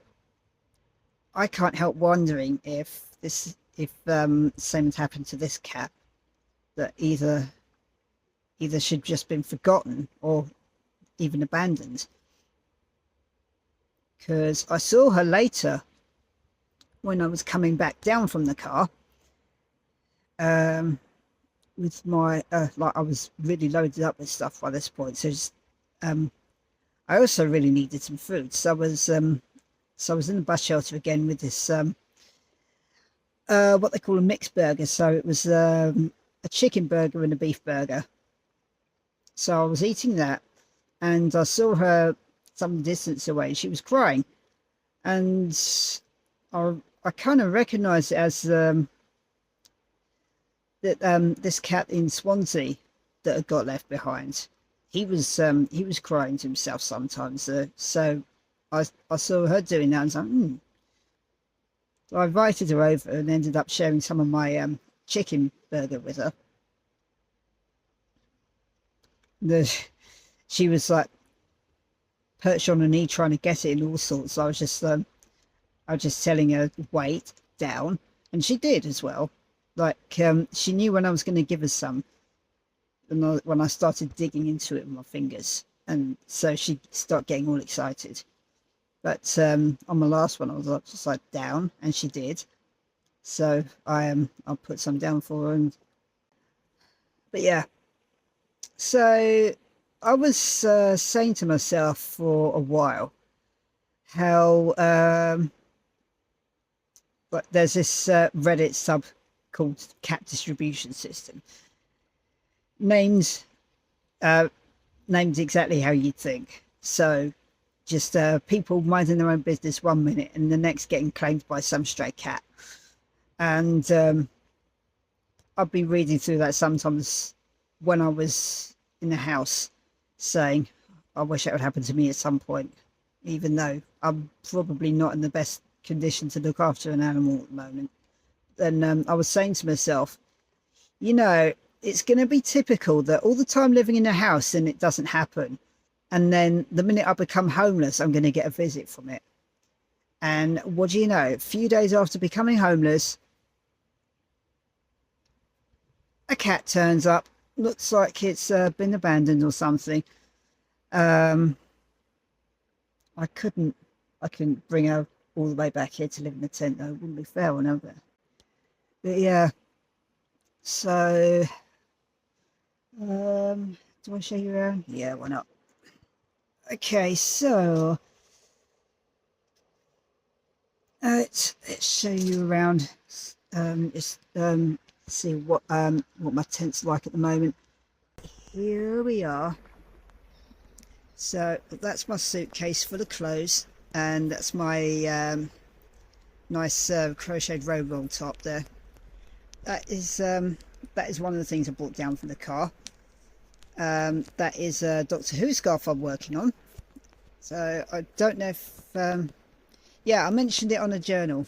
I can't help wondering if same had happened to this cat, that either she'd just been forgotten or even abandoned. Because I saw her later when I was coming back down from the car, with my like I was really loaded up with stuff by this point. So just, I also really needed some food. So I was in the bus shelter again with this what they call a mixed burger. So it was a chicken burger and a beef burger. So I was eating that, and I saw her some distance away. She was crying, and I kind of recognised it as this cat in Swansea that had got left behind. he was crying to himself sometimes. So I saw her doing that and was like, So I invited her over and ended up sharing some of my chicken burger with her. She was like perched on her knee trying to get it and all sorts. So I was just telling her wait down, and she did as well. Like she knew when I was going to give her some, and when I started digging into it with my fingers, and so she started getting all excited. But on my last one, I was like, just like down, and she did. So I'll put some down for her. But yeah, so I was saying to myself for a while how but there's this Reddit sub called Cat Distribution System, named exactly how you'd think. So just people minding their own business 1 minute and the next getting claimed by some stray cat. And I've been reading through that sometimes when I was in the house, saying I wish that would happen to me at some point, even though I'm probably not in the best condition to look after an animal at the moment. And I was saying to myself, you know, it's going to be typical that all the time living in a house and it doesn't happen. And then the minute I become homeless, I'm going to get a visit from it. And what do you know? A few days after becoming homeless, a cat turns up. Looks like it's been abandoned or something. I couldn't bring her all the way back here to live in the tent, though. It wouldn't be fair on her. But yeah. So, do I show you around? Yeah, why not? Okay, so let's show you around. Just see what my tent's like at the moment. Here we are. So that's my suitcase full of clothes, and that's my nice crocheted robe roll top there. That is one of the things I brought down from the car. That is a Doctor Who scarf I'm working on. So I don't know if yeah, I mentioned it on a journal.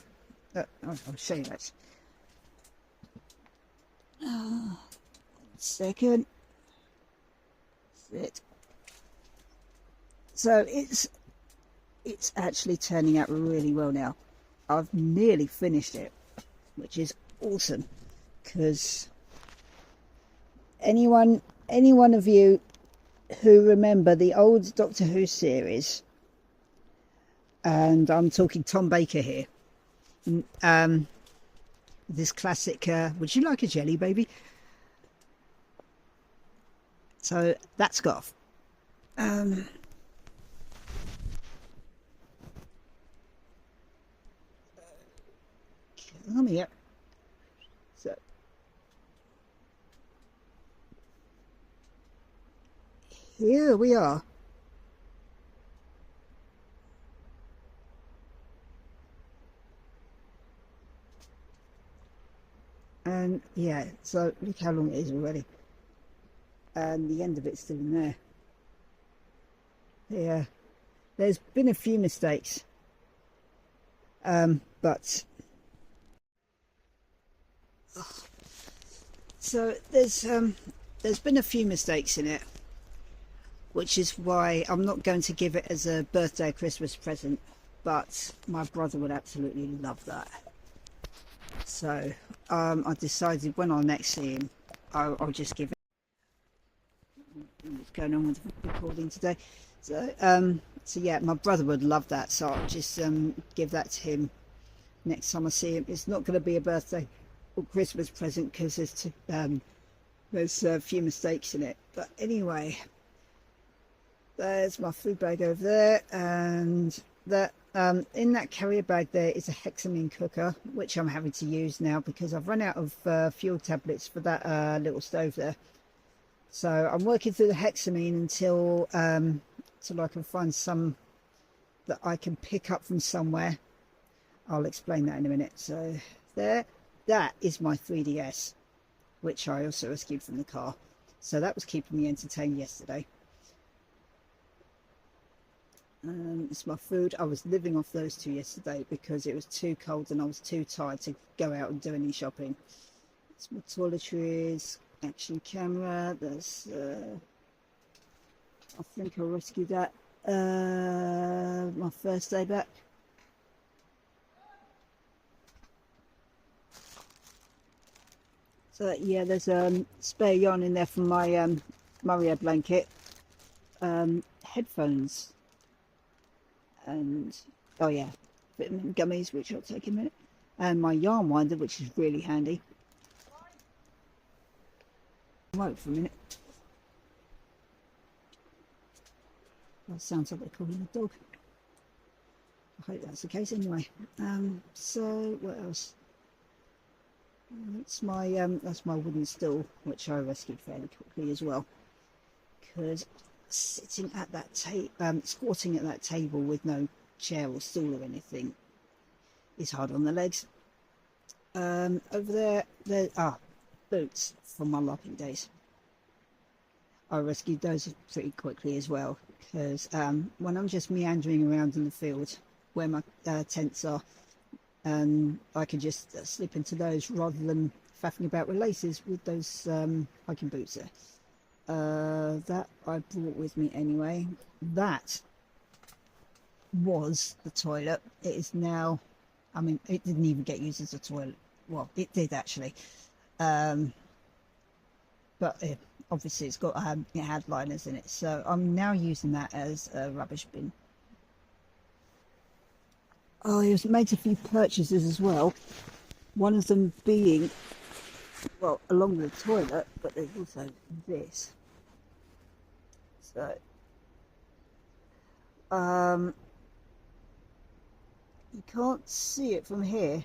I'll show you that. 1 second. That's it. So it's actually turning out really well now. I've nearly finished it, which is awesome, because any one of you who remember the old Doctor Who series, and I'm talking Tom Baker here, this classic would you like a jelly baby? So that scarf, come here. So here we are. And yeah, so look how long it is already, and the end of it's still in there. Yeah, there's been a few mistakes, but so there's been a few mistakes in it, which is why I'm not going to give it as a birthday or Christmas present, but my brother would absolutely love that. So I decided when I next see him, I'll just give it. What's going on with the recording today? So yeah, my brother would love that, so I'll just give that to him next time I see him. It's not going to be a birthday or Christmas present because there's a few mistakes in it. But anyway, there's my food bag over there, and that in that carrier bag there is a hexamine cooker, which I'm having to use now because I've run out of fuel tablets for that little stove there. So I'm working through the hexamine until I can find some that I can pick up from somewhere. I'll explain that in a minute. So there, that is my 3DS, which I also rescued from the car. So that was keeping me entertained yesterday. It's my food. I was living off those two yesterday because it was too cold and I was too tired to go out and do any shopping. It's my toiletries, action camera. There's I think I rescued that my first day back. So yeah, there's spare yarn in there from my Mario blanket, headphones, and oh yeah, vitamin gummies, which I'll take in a minute, and my yarn winder, which is really handy. Wait for a minute. That sounds like they're calling a dog. I hope that's the case anyway. So what else? That's my wooden stool, which I rescued fairly quickly as well, because sitting at that squatting at that table with no chair or stool or anything is hard on the legs. Over there are boots from my lopping days. I rescued those pretty quickly as well, because when I'm just meandering around in the field where my tents are, I could just slip into those rather than faffing about with laces with those hiking boots there. That I brought with me anyway. That was the toilet. It is now, I mean, it didn't even get used as a toilet. Well, it did actually. But obviously it's got it had liners in it, so I'm now using that as a rubbish bin. I made a few purchases as well, one of them being, well, along with the toilet, but there's also this. So you can't see it from here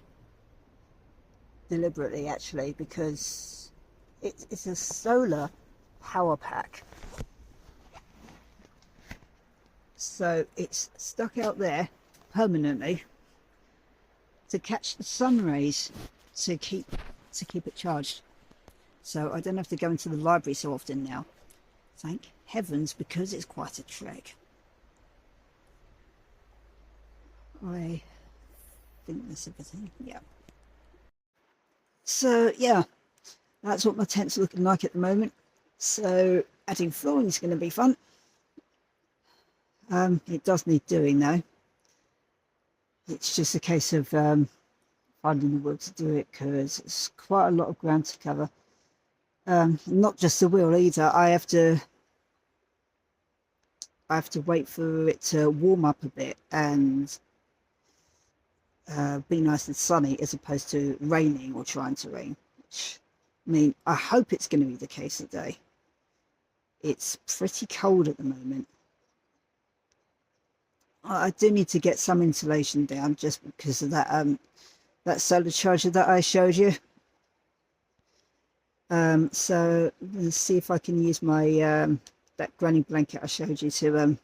deliberately actually, because it's a solar power pack, so it's stuck out there permanently to catch the sun rays to keep it charged, so I don't have to go into the library so often now, thank heavens, because it's quite a trek. I think that's everything. Yeah, so yeah, that's what my tent's looking like at the moment. So adding flooring is going to be fun. It does need doing though. It's just a case of finding the wood to do it, because it's quite a lot of ground to cover. Not just the wheel either. I have to wait for it to warm up a bit and be nice and sunny, as opposed to raining or trying to rain. Which, I mean, I hope it's going to be the case today. It's pretty cold at the moment. I do need to get some insulation down just because of that that solar charger that I showed you. So let's see if I can use my that granny blanket I showed you to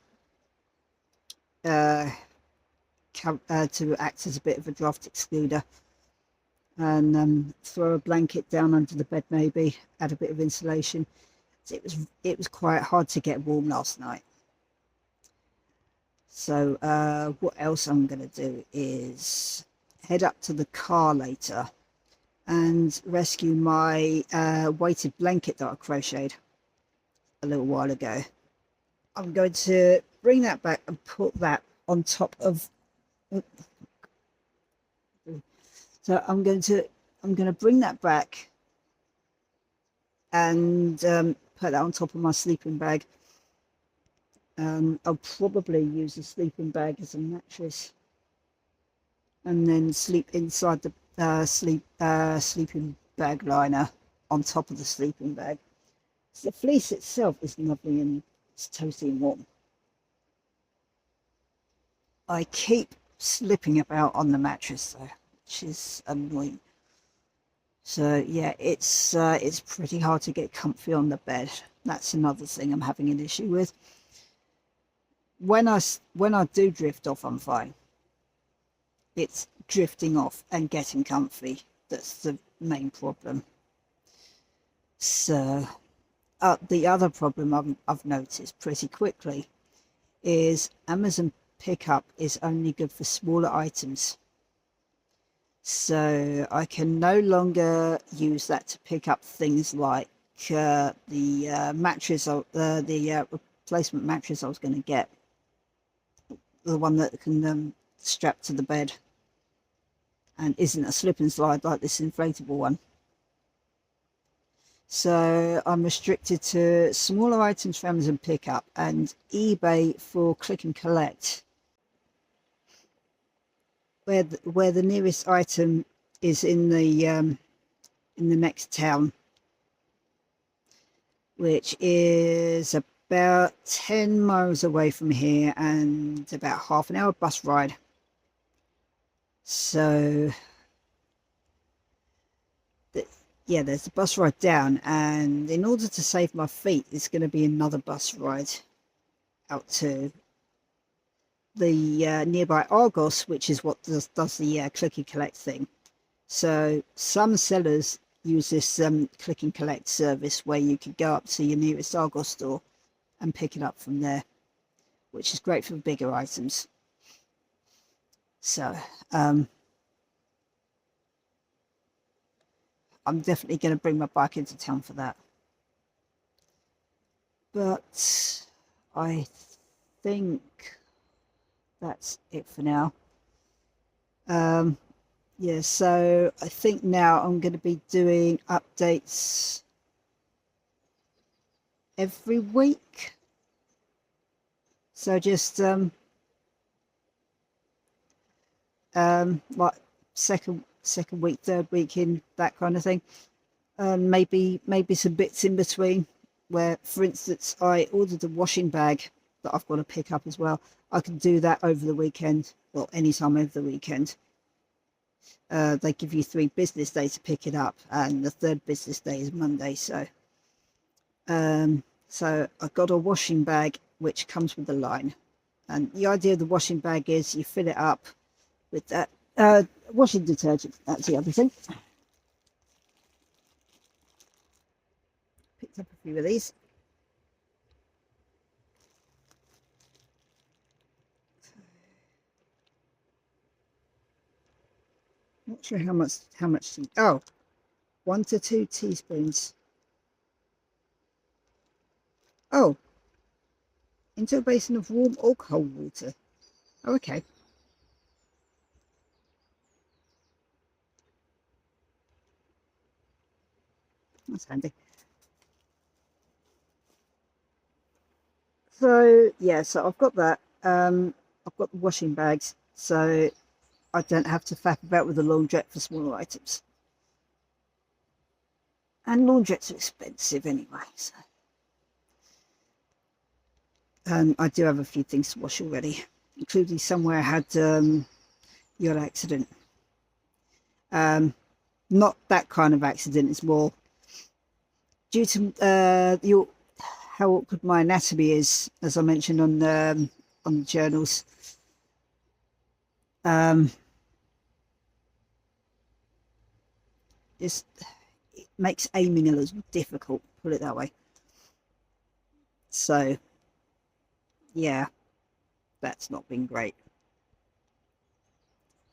act as a bit of a draft excluder, and throw a blanket down under the bed, maybe add a bit of insulation. It was quite hard to get warm last night. So what else I'm going to do is head up to the car later and rescue my weighted blanket that I crocheted a little while ago. I'm going to bring that back and put that on top of, so I'm going to bring that back and put that on top of my sleeping bag. I'll probably use a sleeping bag as a mattress, and then sleep inside the sleeping bag liner on top of the sleeping bag. So the fleece itself is lovely and it's toasty and warm. I keep slipping about on the mattress though, which is annoying. So yeah, it's pretty hard to get comfy on the bed. That's another thing I'm having an issue with. When I do drift off, I'm fine. It's drifting off and getting comfy that's the main problem. So the other problem I've noticed pretty quickly is Amazon pickup is only good for smaller items. So I can no longer use that to pick up things like the mattress, the replacement mattress I was going to get, the one that can strap to the bed and isn't a slip and slide like this inflatable one. So I'm restricted to smaller items for Amazon pickup and eBay for click and collect, where the nearest item is in the next town, which is about 10 miles away from here and about half an hour bus ride. So yeah, there's a bus ride down, and in order to save my feet, it's going to be another bus ride out to the nearby Argos, which is what does the click and collect thing. So some sellers use this click and collect service where you can go up to your nearest Argos store and pick it up from there, which is great for bigger items. So I'm definitely going to bring my bike into town for that. But I think that's it for now. Yeah, so I think now I'm going to be doing updates every week. So just like second week, third week in, that kind of thing. Maybe some bits in between where, for instance, I ordered a washing bag that I've got to pick up as well. I can do that over the weekend, well, anytime over the weekend. They give you 3 business days to pick it up, and the 3rd business day is Monday. So so I got a washing bag which comes with a line, and the idea of the washing bag is you fill it up with that washing detergent. That's the other thing. Picked up a few of these. Not sure how much. Oh, 1 to 2 teaspoons. Oh, into a basin of warm or cold water. Oh, okay. That's handy. So yeah, so I've got that. I've got the washing bags, so I don't have to faff about with the laundrette for smaller items. And laundrettes are expensive anyway, so. I do have a few things to wash already, including somewhere I had the odd accident. Not that kind of accident, it's more due to how awkward my anatomy is, as I mentioned on the journals. It makes aiming a little difficult, put it that way. So yeah, that's not been great.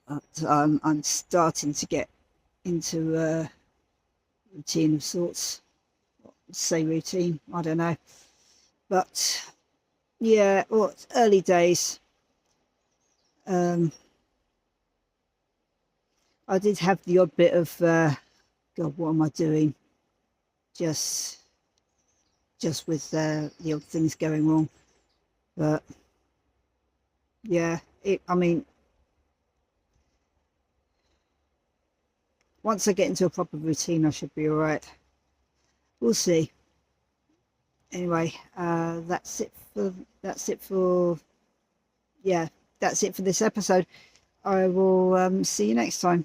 But I'm starting to get into a routine of sorts. Say routine, I don't know. But yeah, well, it's early days. I did have the odd bit of God, what am I doing? Just with the odd things going wrong. But yeah, I mean, once I get into a proper routine, I should be all right. We'll see. Anyway, that's it for yeah, that's it for this episode. I will see you next time.